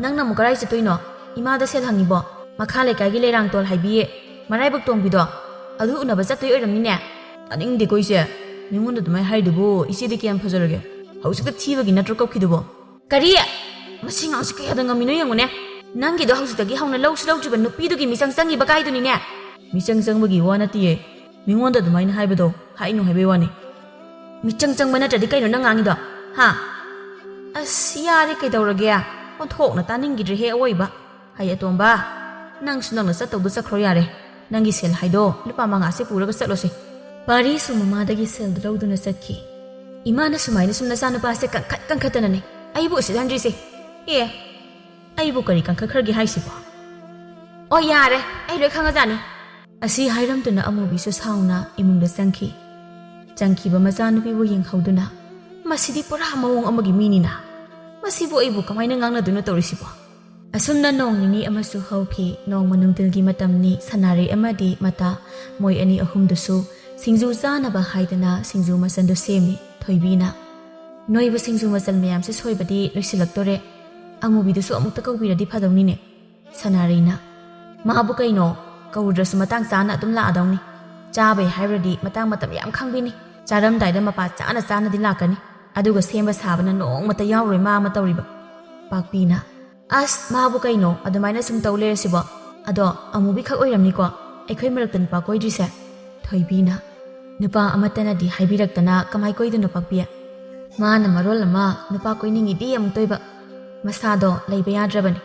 ꯅꯪꯅ ꯑꯃꯨꯛ ꯀꯗꯥꯏ ꯆꯠꯇꯣꯏꯅꯣ ꯏꯃꯥꯗ ꯁꯦꯜ ꯍꯪꯉꯤꯕꯣ ꯃꯈꯥ ꯂꯩꯀꯥꯏꯒꯤ ꯂꯩꯔꯥꯡꯇꯣꯜ ꯍꯥꯏꯕꯤꯌꯦ ꯃꯔꯥꯏꯕꯛ ꯇꯣꯡꯕꯤꯗꯣ ꯑꯗꯨ ꯎꯅꯕ ꯆꯠꯇꯣꯏ ꯑꯣꯏꯔꯝꯅꯤꯅꯦ ꯇꯥꯅꯤꯡꯗꯦꯀꯣ ꯏꯆꯦ ꯃꯤꯉꯣꯟꯗ ꯑꯗꯨꯃꯥꯏꯅ ꯍꯥꯏꯗꯨꯕꯨ ꯏꯆꯦꯗꯤ ꯀꯌꯥꯝ ꯐꯖꯔꯒꯦ ꯍꯧꯖꯤꯛꯇ ꯊꯤꯕꯒꯤ ꯅꯠꯇ꯭ꯔꯣ ꯀꯧꯈꯤꯗꯨꯕꯣ ꯀꯔꯤ ꯃꯁꯤ ꯉꯥꯡꯁꯤ ꯀꯌꯥꯗ ꯉꯝꯃꯤꯅꯣ ꯌꯦꯡꯉꯨꯅꯦ ꯅꯪꯒꯤꯗꯣ ꯍꯧꯖꯤꯛꯇꯒꯤ ꯍꯧꯅ ꯂꯧꯁꯨ ꯂꯧꯗ꯭ꯔꯤꯕ ꯅꯨꯄꯤꯗꯨꯒꯤ ꯃꯤꯆꯪ ꯆꯪꯉꯤꯕ ꯀꯥꯏꯗꯨꯅꯤꯅꯦ ꯃꯤꯆꯪ ꯆꯪꯕꯒꯤ ꯋꯥ ꯅꯠꯇꯤꯌꯦ ꯃꯤꯉꯣꯟꯗ ꯑꯗꯨꯃꯥꯏꯅ ꯍꯥꯏꯕꯗꯣ ꯍꯥꯏꯅꯨ ꯍꯥꯏꯕꯩ ꯋꯥꯅꯤ ꯃꯤꯆꯪ ꯆꯪꯕ ꯅꯠꯇ꯭ꯔꯗꯤ ꯀꯩꯅꯣ ꯅꯪ ꯉꯥꯡꯉꯤꯗꯣ ꯑꯁ ꯌꯥꯔꯦ ꯀꯩꯗꯧꯔꯒꯦ ꯑꯣꯟꯊꯣꯛꯅ ꯇꯥꯅꯤꯡꯒꯤꯗ꯭ꯔꯦꯍꯦ ꯑꯋꯣꯏꯕ ꯍꯩ ꯑꯇꯣꯝꯕ ꯅꯪꯁꯨ ꯅꯪꯅ ꯆꯠꯇꯧꯗꯣ ꯆꯠꯈ꯭ꯔꯣ ꯌꯥꯔꯦ ꯅꯪꯒꯤ ꯁꯦꯜ ꯍꯥꯏꯗꯣ ꯂꯨꯄꯥ 5ꯁꯦ ꯄꯨꯔꯒ ꯆꯠꯂꯣꯁꯦ ꯄꯥꯔꯤꯁꯨ ꯃꯃꯥꯗꯒꯤ ꯁꯦꯜꯗꯨ ꯂꯧꯗꯨꯅ ꯆꯠꯈꯤ ꯏꯃꯥꯅ ꯁꯨꯃꯥꯏꯅ ꯁꯨꯝ ꯅꯆꯥꯅꯨꯄꯥꯁꯦ ꯀꯟꯈꯠꯇꯅꯅꯦ ꯑꯩꯕꯨ ꯎꯁꯤꯠꯍꯟꯗ꯭ꯔꯤꯁꯦ ꯑꯦ ꯑꯩꯕꯨ ꯀꯔꯤ ꯀꯟꯈꯠꯈ꯭ꯔꯒꯦ ꯍꯥꯏꯁꯤꯕꯣ ꯑꯣ ꯌꯥꯔꯦ ꯑꯩ ꯂꯣꯏ ꯈꯪꯉꯖꯥꯠꯅꯤ ꯑꯁꯤ ꯍꯥꯏꯔꯝꯗꯨꯅ ꯑꯃꯨꯕꯤꯁꯨ ꯁꯥꯎꯅ ꯏꯃꯨꯡꯗ ꯆꯪꯈꯤꯕ ꯃꯆꯥꯅꯨꯄꯤꯕꯨ ꯌꯦꯡꯍꯧꯗꯨꯅ ꯃꯁꯤꯗꯤ ꯄꯨꯔꯥ ꯃꯑꯣꯡ ꯑꯃꯒꯤ ꯃꯤꯅꯤꯅ ꯃꯁꯤꯕꯨ ꯑꯩꯕꯨ ꯀꯃꯥꯏꯅ ꯉꯥꯡꯅꯗꯨꯅ ꯇꯧꯔꯤꯁꯤꯕꯣ ꯑꯁꯨꯝꯅ ꯅꯣꯡ ꯅꯤꯅꯤ ꯑꯃꯁꯨ ꯍꯧꯈꯤ ꯅꯣꯡꯃ ꯅꯨꯡꯊꯤꯜꯒꯤ ꯃꯇꯝꯅꯤ ꯁꯅꯥꯔꯩ ꯑꯃꯗꯤ ꯃꯇꯥ ꯃꯣꯏ ꯑꯅꯤ ꯑꯍꯨꯝꯗꯨꯁꯨ ꯁꯤꯡꯖꯨ ꯆꯥꯅꯕ ꯍꯥꯏꯗꯅ ꯁꯤꯡꯖꯨ ꯃꯆꯜꯗꯨ ꯁꯦꯝꯃꯤ ꯊꯣꯏꯕꯤꯅ ꯅꯣꯏꯕꯨ ꯁꯤꯡꯖꯨ ꯃꯆꯜ ꯃꯌꯥꯝꯁꯦ ꯁꯣꯏꯕꯗꯤ ꯂꯣꯏꯁꯤꯜꯂꯛꯇꯣꯔꯦ ꯑꯃꯨꯕꯤꯗꯨꯁꯨ ꯑꯃꯨꯛꯇ ꯀꯧꯕꯤꯔꯗꯤ ꯐꯗꯧꯅꯤꯅꯦ ꯁꯅꯥꯔꯩꯅ ꯃꯥꯕꯨ ꯀꯩꯅꯣ ꯀꯧꯔꯨꯗ꯭ꯔꯁꯨ ꯃꯇꯥꯡ ꯆꯥꯅ ꯑꯗꯨꯝ ꯂꯥꯛꯑꯗꯧꯅꯤ ꯆꯥꯕꯩ ꯍꯥꯏꯕꯗꯤ ꯃꯇꯥꯡ ꯃꯇꯝ ꯌꯥꯝ ꯈꯪꯕꯤꯅꯤ ꯆꯥꯔꯝꯗꯥꯏꯗ ꯃꯄꯥ ꯆꯥꯅꯗꯤ ꯂꯥꯛꯀꯅꯤ ꯑꯗꯨꯒ ꯁꯦꯝꯕ ꯁꯥꯕꯅ ꯅꯣꯡꯃꯇ ꯌꯥꯎꯔꯣꯏ ꯃꯥ ꯑꯃ ꯇꯧꯔꯤꯕ ꯄꯥꯛꯄꯤꯅ ꯑꯁ ꯃꯥꯕꯨ ꯀꯩꯅꯣ ꯑꯗꯨꯃꯥꯏꯅ ꯁꯨꯝ ꯇꯧ ꯂꯩꯔꯁꯤꯕꯣ ꯑꯗꯣ ꯑꯃꯨꯕꯤ ꯈꯛ ꯑꯣꯏꯔꯝꯅꯤꯀꯣ ꯑꯩꯈꯣꯏ ꯃꯔꯛꯇ ꯅꯨꯄꯥ ꯀꯣꯏꯗ꯭ꯔꯤꯁꯦ ꯊꯣꯏꯕꯤꯅ ꯅꯨꯄꯥ ꯑꯃꯠꯇꯅꯗꯤ ꯍꯥꯏꯕꯤꯔꯛꯇꯅ ꯀꯃꯥꯏ ꯀꯣꯏꯗꯣꯏꯅꯣ ꯄꯥꯛꯄꯤ ꯃꯥꯅ ꯃꯔꯣꯜ ꯑꯃ ꯅꯨꯄꯥ ꯀꯣꯏꯅꯤꯡꯉꯤꯗꯤ ꯑꯃꯨꯛ ꯇꯣꯏꯕ ꯃꯁꯥꯗꯣ ꯂꯩꯕ ꯌꯥꯗ꯭ꯔꯕꯅꯤ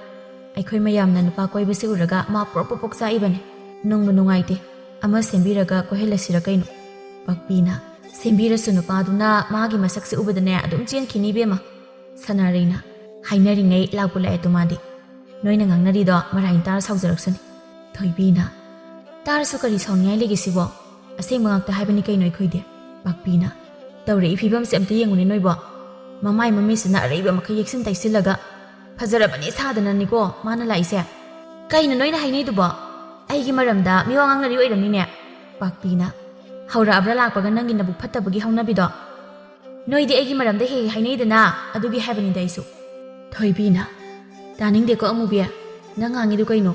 ꯑꯩꯈꯣꯏ ꯃꯌꯥꯝꯅ ꯅꯨꯄꯥ ꯀꯣꯏꯕꯁꯤ ꯎꯔꯒ ꯃꯥ ꯄꯣꯛ ꯆꯥꯛꯏꯕꯅꯤ ꯅꯨꯡꯕꯨ ꯅꯨꯡꯉꯥꯏꯇꯦ ꯑꯃ ꯁꯦꯝꯕꯤꯔꯒ ꯀꯣꯏꯍꯜꯂꯁꯤꯔ ꯀꯩꯅꯣ ꯄꯥꯛꯄꯤꯅ ꯁꯦꯝꯕꯤꯔꯁꯨ ꯅꯨꯄꯥꯗꯨꯅ ꯃꯥꯒꯤ ꯃꯁꯛꯁꯦ ꯎꯕꯗꯅꯦ ꯑꯗꯨꯝ ꯆꯦꯟꯈꯤꯅꯤ ꯏꯕꯦꯝꯃ ꯁꯅꯥꯔꯩꯅ ꯍꯥꯏꯅꯔꯤꯉꯩ ꯂꯥꯛꯄꯨ ꯂꯥꯛꯑꯦ ꯇꯨꯃꯥꯗꯤ ꯅꯣꯏꯅ ꯉꯥꯡꯅꯔꯤꯗꯣ ꯃꯔꯥꯏꯅ ꯇꯥꯔ ꯁꯥꯎꯖꯔꯛꯁꯅꯤ ꯊꯣꯏꯕꯤꯅ ꯇꯥꯔꯁꯨ ꯀꯔꯤ ꯁꯥꯎꯅꯤꯡꯉꯥꯏ ꯂꯩꯒꯦ ꯁꯤꯕꯣ ꯑꯁꯦꯡꯕ ꯉꯥꯛꯇ ꯍꯥꯏꯕꯅꯤ ꯀꯩꯅꯣ ꯑꯩꯈꯣꯏꯗꯤ ꯄꯥꯛꯄꯤꯅ ꯇꯧꯔꯛꯏ ꯐꯤꯕꯝꯁꯦ ꯑꯝꯇ ꯌꯦꯡꯉꯨꯅꯦ ꯅꯣꯏꯕꯣ ꯃꯃꯥꯏ ꯃꯃꯤꯠꯁꯤꯅ ꯑꯔꯩꯕ ꯃꯈꯩ ꯌꯦꯛꯁꯤꯟ ꯇꯩꯁꯤꯜꯂꯒ ꯐꯖꯔꯕꯅꯤ ꯁꯥꯗꯅꯅꯤꯀோ ꯃꯥꯅ ꯂꯥꯛꯏꯁꯦ ꯀꯩꯅꯣ ꯅꯣꯏꯅ ꯍꯥꯏꯅꯩꯗꯨꯕꯣ ꯑꯩꯒꯤ ꯃꯔꯝꯗ ꯃꯤꯋꯥ ꯉꯥꯡꯅꯔꯤ ꯑꯣꯏꯔꯝꯅꯤꯅꯦ ꯄꯥꯛꯄꯤꯅ ꯍꯧꯔꯛꯑꯕ꯭ꯔꯥ ꯂꯥꯛꯄꯒ ꯅꯪꯒꯤ ꯅꯕꯨꯛ ꯐꯠꯇꯕꯒꯤ ꯍꯧꯅꯕꯤꯗꯣ ꯅꯣꯏꯗꯤ ꯑꯩꯒꯤ ꯃꯔꯝꯗ ꯍꯦꯛ ꯍꯥꯏꯅꯩꯗꯅ ꯑꯗꯨꯒꯤ ꯍꯥꯏꯕꯅꯤꯗ ꯑꯩꯁꯨ ꯊꯣꯏꯕꯤꯅ ꯇꯥꯅꯤꯡꯗꯦꯀꯣ ꯑꯃꯨꯕꯤ ꯅꯪ ꯉꯥꯡꯉꯤꯗꯨ ꯀꯩꯅꯣ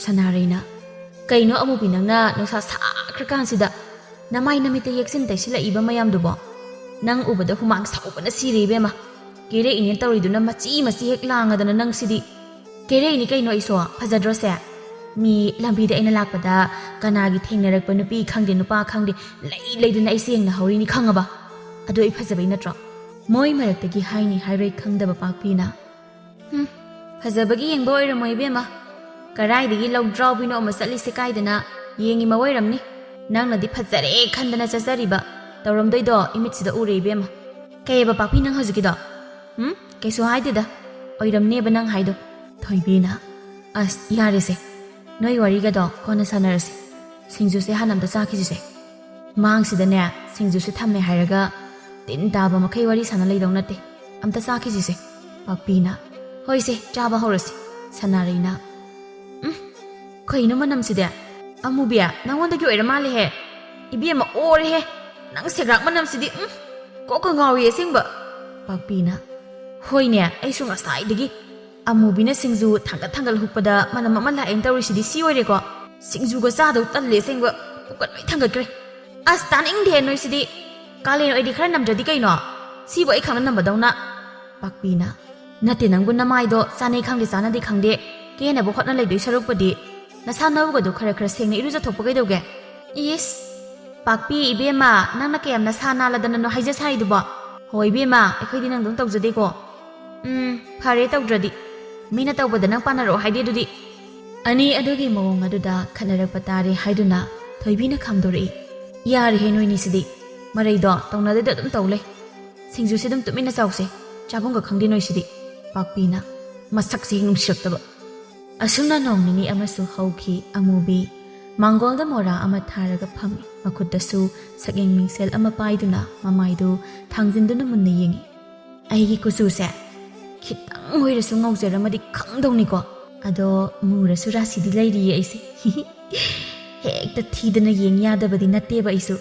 ꯁꯅꯥꯔꯩꯅ ꯀꯩꯅꯣ ꯑꯃꯨꯕꯤ ꯅꯪꯅ ꯅꯨꯡꯁꯥ ꯁꯥꯈ꯭ꯔꯀꯥꯟꯁꯤꯗ ꯅꯃꯥꯏ ꯅꯃꯤꯠꯇ ꯌꯦꯛꯁꯤꯟ ꯇꯩꯁꯤꯜꯂꯛꯏꯕ ꯃꯌꯥꯝꯗꯨꯕꯣ ꯅꯪ ꯎꯕꯗ ꯍꯨꯃꯥꯡ ꯁꯧꯕꯅ ꯁꯤꯔꯦ ꯏꯕꯦꯝꯃ ꯀꯦꯔꯛꯏꯅꯦ ꯇꯧꯔꯤꯗꯨꯅ ꯃꯆꯤ ꯍꯦꯛ ꯂꯥꯡꯉꯗꯅ ꯅꯪ ꯁꯤꯗꯤ ꯀꯦꯔꯛꯏꯅꯤ ꯀꯩꯅꯣ ꯑꯩꯁꯨ ꯐꯖꯗ꯭ꯔꯣꯁꯦ ꯃꯤ ꯂꯝꯕꯤꯗ ꯑꯩꯅ ꯂꯥꯛꯄꯗ ꯀꯅꯥꯒꯤ ꯊꯦꯡꯅꯔꯛꯄ ꯅꯨꯄꯤ ꯈꯪꯗꯦ ꯅꯨꯄా ꯈꯪꯗꯦ ꯂꯩꯗꯅ ꯑꯩꯁꯦ ꯌꯦꯡꯅꯍꯧꯔꯤꯅꯤ ꯈꯪꯉꯕ ꯑꯗꯨ ꯑꯩ ꯐꯖꯕꯩ ꯅꯠꯇ꯭ꯔꯣ ꯃꯣꯏ ꯃꯔꯛꯇꯒꯤ ꯍꯥꯏꯅꯤ ꯍꯥꯏꯔꯣꯏ ꯈꯪꯗꯕ ꯄꯥꯛꯄꯤꯅ ꯐꯖꯕꯒꯤ ꯌꯦꯡꯕ ꯑꯣꯏꯔꯝꯃꯣꯏ ꯏꯕꯦꯝꯃ ꯀꯔꯥꯏꯗꯒꯤ ꯂꯧꯗ꯭ꯔꯥꯎꯕꯤꯅꯣ ꯑꯃ ꯆꯠꯂꯤꯁꯦ ꯀꯥꯏꯗꯅ ꯌꯦꯡꯉꯤꯃ ꯑꯣꯏꯔꯝꯅꯤ ꯅꯪꯅꯗꯤ ꯐꯖꯔꯦ ꯈꯟꯗꯅ ꯆꯠꯆꯔꯤꯕ ꯇꯧꯔꯝꯗꯣꯏꯗꯣ ꯏꯃꯤꯠꯁꯤꯗ ꯎꯔꯦ ꯏꯕꯦꯝꯃ ꯀꯩꯑꯕ ꯄꯥꯛꯄꯤ ꯅꯪ ꯍꯧꯖꯤꯛꯀꯤꯗꯣ ꯀꯩꯁꯨ ꯍꯥꯏꯗꯦꯗ ꯑꯣꯏꯔꯝꯅꯦꯕ ꯅꯪ ꯍꯥꯏꯗꯣ ꯊꯣꯏꯕꯤꯅ ꯑꯁ ꯌꯥꯔꯦꯁꯦ ꯅꯣꯏ ꯋꯥꯔꯤꯒꯗꯣ ꯀꯣꯟꯅ ꯁꯥꯟꯅꯔꯁꯤ ꯁꯤꯡꯖꯨꯁꯦ ꯍꯥꯟꯅ ꯑꯝꯇ ꯆꯥꯈꯤꯁꯤꯁꯦ ꯃꯥꯡꯁꯤꯗꯅꯦ ꯁꯤꯡꯖꯨꯁꯦ ꯊꯝꯃꯦ ꯍꯥꯏꯔꯒ ꯇꯤꯟ ꯇꯥꯕ ꯃꯈꯩ ꯋꯥꯔꯤ ꯁꯥꯟꯅ ꯂꯩꯗꯧ ꯅꯠꯇꯦ ꯑꯝꯇ ꯆꯥꯈꯤꯁꯤꯁꯦ ꯄꯥꯛꯄꯤꯅ ꯍꯣꯏꯁꯦ ꯆꯥꯕ ꯍꯧꯔꯁꯤ ꯁꯅꯥꯔꯩꯅ ꯀꯩꯅꯣ ꯃꯅꯝꯁꯤꯗꯤ ꯑꯃꯨꯕꯤ ꯅꯪꯉꯣꯟꯗꯒꯤ ꯑꯣꯏꯔ ꯃꯥꯜꯂꯦꯍꯦ ꯏꯕꯦꯝꯃ ꯑꯣꯔꯦꯍꯦ ꯅꯪ ꯁꯦꯒ꯭ꯔꯥꯛ ꯃꯅꯝꯁꯤꯗꯤ ꯀꯣꯛꯀ ꯉꯥꯎꯏ ꯑꯁꯦꯡꯕ ꯄꯥꯛꯄꯤꯅ ꯍꯣꯏꯅꯦ ꯑꯩꯁꯨ ꯉꯁꯥꯏꯗꯒꯤ ꯑꯃꯨꯕꯤꯅ ꯁꯤꯡꯖꯨ ꯊꯥꯡꯒꯠ ꯍꯨꯛꯄꯗ ꯃꯅꯝ ꯑꯃ ꯂꯥꯛꯑꯦꯅ ꯇꯧꯔꯤꯁꯤꯗꯤ ꯁꯤ ꯑꯣꯏꯔꯦꯀꯣ ꯁꯤꯡꯖꯨꯒ ꯆꯥꯗꯧ ꯇꯜꯂꯦ ꯑꯁꯦꯡꯕ ꯄꯨꯛꯀ ꯂꯣꯏ ꯊꯥꯡꯒꯠꯈ꯭ꯔꯦ ꯑꯁ ꯇꯥꯅꯤꯡꯗꯦ ꯅꯣꯏꯁꯤꯗꯤ ꯀꯥꯂꯦꯟ ꯑꯣꯏꯗꯤ ꯈꯔ ꯅꯝꯗ꯭ꯔꯗꯤ ꯀꯩꯅꯣ ꯁꯤꯕꯨ ꯑꯩ ꯈꯪꯅ ꯅꯝꯕꯗꯧꯅ ꯄꯥꯛꯄꯤꯅ ꯅꯠꯇꯦ ꯅꯪꯕꯨ ꯅꯃꯥꯏꯗꯣ ꯆꯥꯅꯩ ꯈꯪꯗꯦ ꯆꯥꯅꯗꯦ ꯈꯪꯗꯦ ꯀꯦꯅꯕ ꯍꯣꯠꯅ ꯂꯩꯗꯣꯏ ꯁꯔꯨꯛꯄꯨꯗꯤ ꯅꯁꯥ ꯅꯧꯒꯗꯣ ꯈꯔ ꯁꯦꯡꯅ ꯏꯔꯨꯖꯊꯣꯛꯄ ꯀꯩꯗꯧꯒꯦ ꯏꯁ ꯄꯥꯛꯄꯤ ꯏꯕꯦꯝꯃ ꯅꯪꯅ ꯀꯌꯥꯝ ꯅꯁꯥ ꯅꯥꯜꯂꯗꯅꯅꯣ ꯍꯥꯏꯖ ꯁꯥꯔꯤꯗꯨꯕꯣ ꯍꯣꯏ ꯏꯕꯦꯝꯃ ꯑꯩꯈꯣꯏꯗꯤ ꯅꯪꯗꯧ ꯇꯧꯖꯗꯦꯀꯣ ꯐꯔꯦ ꯇꯧꯗ꯭ꯔꯗꯤ ꯃꯤꯅ ꯇꯧꯕꯗ ꯅꯪ ꯄꯥꯟꯅꯔꯛꯑꯣ ꯍꯥꯏꯗꯤ ꯑꯗꯨꯗꯤ ꯑꯅꯤ ꯑꯗꯨꯒꯤ ꯃꯑꯣꯡ ꯑꯗꯨꯗ ꯈꯠꯅꯔꯛꯄ ꯇꯥꯔꯦ ꯍꯥꯏꯗꯨꯅ ꯊꯣꯏꯕꯤꯅ ꯈꯥꯝꯗꯣꯔꯛꯏ ꯌꯥꯔꯤꯍꯦ ꯅꯣꯏꯅꯤꯁꯤꯗꯤ ꯃꯔꯩꯗꯣ ꯇꯧꯅꯗꯣꯏꯗ ꯑꯗꯨꯝ ꯇꯧ ꯂꯩ ꯁꯤꯡꯖꯨꯁꯤ ꯑꯗꯨꯝ ꯇꯨꯃꯤꯟꯅ ꯆꯥꯎꯁꯦ ꯆꯥꯐꯝꯒ ꯈꯪꯗꯦ ꯅꯣꯏꯁꯤꯗꯤ ꯄꯥꯛꯄꯤꯅ ꯃꯁꯛꯁꯤ ꯅꯨꯡꯁꯤꯔꯛꯇꯕ ꯑꯁꯨꯝꯅ ꯅꯣꯡ ꯅꯤꯅꯤ ꯑꯃꯁꯨ ꯍꯧꯈꯤ ꯑꯃꯨꯕꯤ ꯃꯥꯡꯒꯣꯜꯗ ꯃꯣꯔꯥ ꯑꯃ ꯊꯥꯔꯒ ꯐꯝꯃꯤ ꯃꯈꯨꯠꯇꯁꯨ ꯁꯛꯌꯦꯡ ꯃꯤꯡꯁꯦꯜ ꯑꯃ ꯄꯥꯏꯗꯨꯅ ꯃꯃꯥꯏꯗꯨ ꯊꯥꯡꯖꯤꯟꯗꯨꯅ ꯃꯨꯟꯅ ꯌꯦꯡꯉꯤ ꯑꯩꯒꯤ ꯀꯨꯆꯨꯁꯦ ꯈꯤꯇꯪ ꯑꯣꯏꯔꯁꯨ ꯉꯧꯖꯔꯝꯃꯗꯤ ꯈꯪꯗꯧꯅꯤꯀꯣ ꯑꯗꯣ ꯃꯨꯔꯁꯨ ꯔꯥꯁꯤꯗꯤ ꯂꯩꯔꯤꯌꯦ ꯑꯩꯁꯦ ꯍꯦꯛꯇ ꯊꯤꯗꯅ ꯌꯦꯡ ꯌꯥꯗꯕꯗꯤ ꯅꯠꯇꯦꯕ ꯑꯩꯁꯨ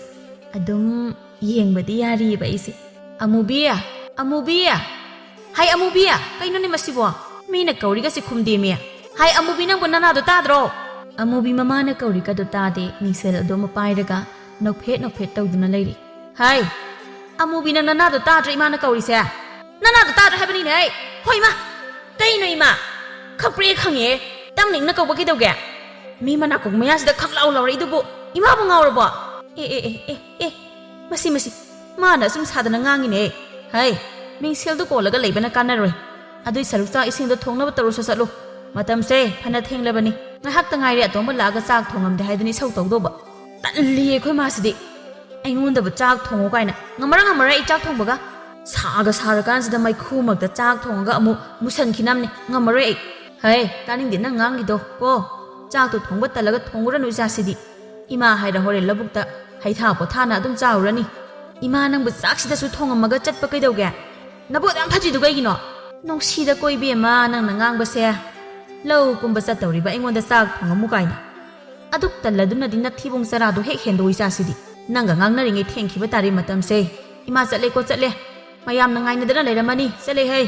ꯑꯗꯨꯝ ꯌꯦꯡꯕꯗꯤ ꯌꯥꯔꯤꯌꯦꯕ ꯑꯩꯁꯦ ꯑꯃꯨꯕꯤ ꯍꯥꯏ ꯑꯃꯨꯕꯤ ꯀꯩꯅꯣꯅꯦ ꯃꯁꯤꯕꯣ ꯃꯤꯅ ꯀꯧꯔꯤꯒꯁꯦ ꯈꯨꯝꯗꯦꯃꯤ ꯍꯥꯏ ꯑꯃꯨꯕꯤ ꯅꯪꯕꯨ ꯅꯅꯥꯗꯣ ꯇꯥꯗ꯭ꯔꯣ ꯑꯃꯨꯕꯤ ꯃꯃꯥꯅ ꯀꯧꯔꯤꯒꯗꯣ ꯇꯥꯗꯦ ꯃꯤꯡꯁꯦꯜ ꯑꯗꯨ ꯑꯃ ꯄꯥꯏꯔꯒ ꯅꯣꯛꯐꯦꯠ ꯇꯧꯗꯨꯅ ꯂꯩꯔꯤ ꯍꯥꯏ ꯑꯃꯨꯕꯤ ꯅꯪ ꯅꯅꯥꯗꯣ ꯇꯥꯗ꯭ꯔ ꯏꯃꯥꯅ ꯀꯧꯔꯤꯁꯦ ꯅꯅꯥꯗꯣ ꯇꯥꯗ꯭ꯔ ꯍꯥꯏꯕꯅꯤꯅꯦ ꯑꯩ ꯍꯣꯏ ꯏꯃꯥ ꯀꯩꯅꯣ ꯏꯃꯥ ꯈꯪꯄ꯭ꯔꯦ ꯈꯪꯉꯦ ꯇꯪꯅꯤꯡꯅ ꯀꯧꯕ ꯀꯩꯗꯧꯒꯦ ꯃꯤ ꯃꯅꯥꯀꯣꯡ ꯃꯌꯥꯁꯤꯗ ꯈꯪꯂꯥꯎ ꯂꯥꯎꯔꯛꯏꯗꯨꯕꯨ ꯏꯃꯥꯕꯨ ꯉꯥꯎꯔꯕꯣ ꯃꯁꯤ ꯃꯥꯅ ꯑꯁꯨꯝ ꯁꯥꯗꯅ ꯉꯥꯡꯉꯤꯅꯦ ꯍꯥꯏ ꯃꯤꯡꯁꯦꯜꯗꯨ ꯀꯣꯜꯂꯒ ꯂꯩꯕꯅ ꯀꯥꯟꯅꯔꯣꯏ ꯑꯗꯨꯏ ꯁꯔꯨꯛ ꯆꯥꯛ ꯏꯁꯤꯡꯗꯣ ꯊꯣꯡꯅꯕ ꯇꯧꯔꯨꯁꯨ ꯆꯠꯂꯨ ꯃꯇꯝꯁꯦ ꯐꯅ ꯊꯦꯡꯂꯕꯅꯤ ꯉꯥꯏꯍꯥꯛꯇ ꯉꯥꯏꯔꯦ ꯑꯇꯣꯝꯕ ꯂꯥꯛꯑꯒ ꯆꯥꯛ ꯊꯣꯡꯉꯝꯗꯦ ꯍꯥꯏꯗꯨꯅ ꯏꯁꯧ ꯇꯧꯗꯧꯕ ꯇꯜꯂꯤꯌꯦ ꯑꯩꯈꯣꯏ ꯃꯥꯁꯤꯗꯤ ꯑꯩꯉꯣꯟꯗꯕꯨ ꯆꯥꯛ ꯊꯣꯡꯉꯣ ꯀꯥꯏꯅ ꯉꯝꯃꯔꯣꯏ ꯑꯩ ꯆꯥꯛ ꯊꯣꯡꯕꯒ ꯁꯥꯒ ꯁꯥꯔꯀꯥꯟꯁꯤꯗ ꯃꯩꯈꯨꯃꯛꯇ ꯆꯥꯛ ꯊꯣꯡꯉꯒ ꯑꯃꯨꯛ ꯃꯨꯁꯟꯈꯤꯅꯝꯅꯤ ꯉꯝꯃꯔꯣꯏ ꯑꯩ ꯍꯩ ꯇꯥꯅꯤꯡꯗꯦ ꯅꯪ ꯉꯥꯡꯒꯤꯗꯣ ꯀꯣ ꯆꯥꯛꯇꯣ ꯊꯣꯡꯕ ꯇꯜꯂꯒ ꯊꯣꯡꯉꯨꯔꯅꯨ ꯏꯆꯥꯁꯤꯗꯤ ꯏꯃꯥ ꯍꯥꯏꯔ ꯍꯣꯔꯦꯟ ꯂꯧꯕꯨꯛꯇ ꯍꯩꯊꯥ ꯄꯣꯊꯥꯅ ꯑꯗꯨꯝ ꯆꯥꯎꯔꯅꯤ ꯏꯃꯥ ꯅꯪꯕꯨ ꯆꯥꯛꯁꯤꯗꯁꯨ ꯊꯣꯡꯉꯝꯃꯒ ꯆꯠꯄ ꯀꯩꯗꯧꯒꯦ ꯅꯕꯣꯠ ꯌꯥꯝ ꯐꯠꯇ꯭ꯔꯤꯗꯨ ꯀꯩꯒꯤꯅꯣ ꯅꯨꯡꯁꯤꯗ ꯀꯣꯏꯕꯤ ꯑꯃ ꯅꯪꯅ ꯉꯥꯡꯕꯁꯦ ꯂꯧ ꯀꯨꯝꯕ ꯆꯠꯇꯧꯔꯤꯕ ꯑꯩꯉꯣꯟꯗ ꯆꯥꯛ ꯊꯣꯡꯉꯝꯃꯨ ꯀꯥꯏꯅ ꯑꯗꯨꯛ ꯇꯜꯂꯗꯨꯅꯗꯤ ꯅꯊꯤꯕꯣꯡ ꯆꯔꯥꯗꯣ ꯍꯦꯛ ꯍꯦꯟꯗꯣꯛ ꯏꯆꯥꯁꯤꯗꯤ ꯅꯪꯒ ꯉꯥꯡꯅꯔꯤꯉꯩ ꯊꯦꯡꯈꯤꯕ ꯇꯥꯔꯦ ꯃꯇꯝꯁꯦ ꯏꯃꯥ ꯆꯠꯂꯦꯀꯣ ꯆꯠꯂꯦ ꯃꯌꯥꯝꯅ ꯉꯥꯏꯅꯗꯅ ꯂꯩꯔꯝꯃꯅꯤ ꯆꯠꯂꯦ ꯍꯩ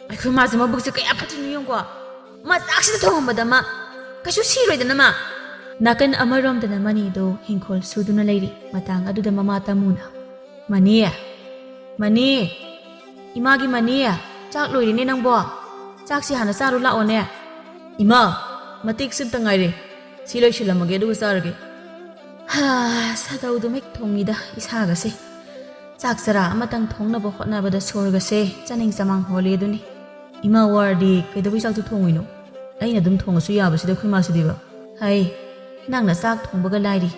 ꯑꯩꯈꯣꯏ ꯃꯥꯁꯦ ꯃꯕꯨꯛꯁꯦ ꯀꯌꯥ ꯐꯠꯇ꯭ꯔꯤꯅꯣ ꯌꯦꯡꯀꯣ ꯃꯥ ꯆꯥꯛꯁꯤꯗ ꯊꯣꯡꯉꯝꯕꯗ ꯃꯥ ꯀꯩꯁꯨ ꯁꯤꯔꯣꯏꯗꯅ ꯃꯥ ꯅꯥꯀꯟ ꯑꯃꯔꯣꯝꯗꯅ ꯃꯅꯤꯗꯣ ꯍꯤꯡꯈꯣꯜ ꯁꯨꯗꯨꯅ ꯂꯩꯔꯤ ꯃꯇꯥꯡ ꯑꯗꯨꯗ ꯃꯃꯥ ꯇꯥꯃꯨꯅ ꯃꯅꯤ ꯏꯃꯥꯒꯤ ꯃꯅꯤ ꯆꯥꯛ ꯂꯣꯏꯔꯦꯅꯦ ꯅꯪꯕꯣ ꯆꯥꯛꯁꯤ ꯍꯥꯟꯅ ꯆꯥꯔꯨ ꯂꯥꯛꯑꯣꯅꯦ ꯏꯃꯥ ꯃꯇꯦꯛ ꯁꯤꯝꯇ ꯉꯥꯏꯔꯦ ꯁꯤ ꯂꯣꯏꯁꯤꯜꯂꯝꯃꯒꯦ ꯑꯗꯨꯒ ꯆꯥꯔꯒꯦ ꯁꯥꯗꯧꯗꯨ ꯃꯦꯛ ꯊꯣꯡꯉꯤꯗ ꯏꯁꯥꯒꯁꯦ ꯆꯥꯛ ꯆꯔꯥ ꯑꯃꯇꯪ ꯊꯣꯡꯅꯕ ꯍꯣꯠꯅꯕꯗ ꯁꯣꯔꯒꯁꯦ ꯆꯥꯅꯤꯡ ꯆꯃꯥꯡ ꯍꯣꯜꯂꯦ ꯑꯗꯨꯅꯤ ꯏꯃꯥ ꯋꯥꯔꯗꯤ ꯀꯩꯗꯧꯕꯩ ꯆꯥꯛꯇꯣ ꯊꯣꯡꯉꯤꯅꯣ ꯑꯩꯅ ꯑꯗꯨꯝ ꯊꯣꯡꯉꯁꯨ ꯌꯥꯕꯁꯤꯗ ꯑꯩꯈꯣꯏ ꯃꯥꯁꯤꯗꯤꯕ ꯍꯩ ꯅꯪꯅ ꯆꯥꯛ ꯊꯣꯡꯕꯒ ꯂꯥꯏꯔꯤ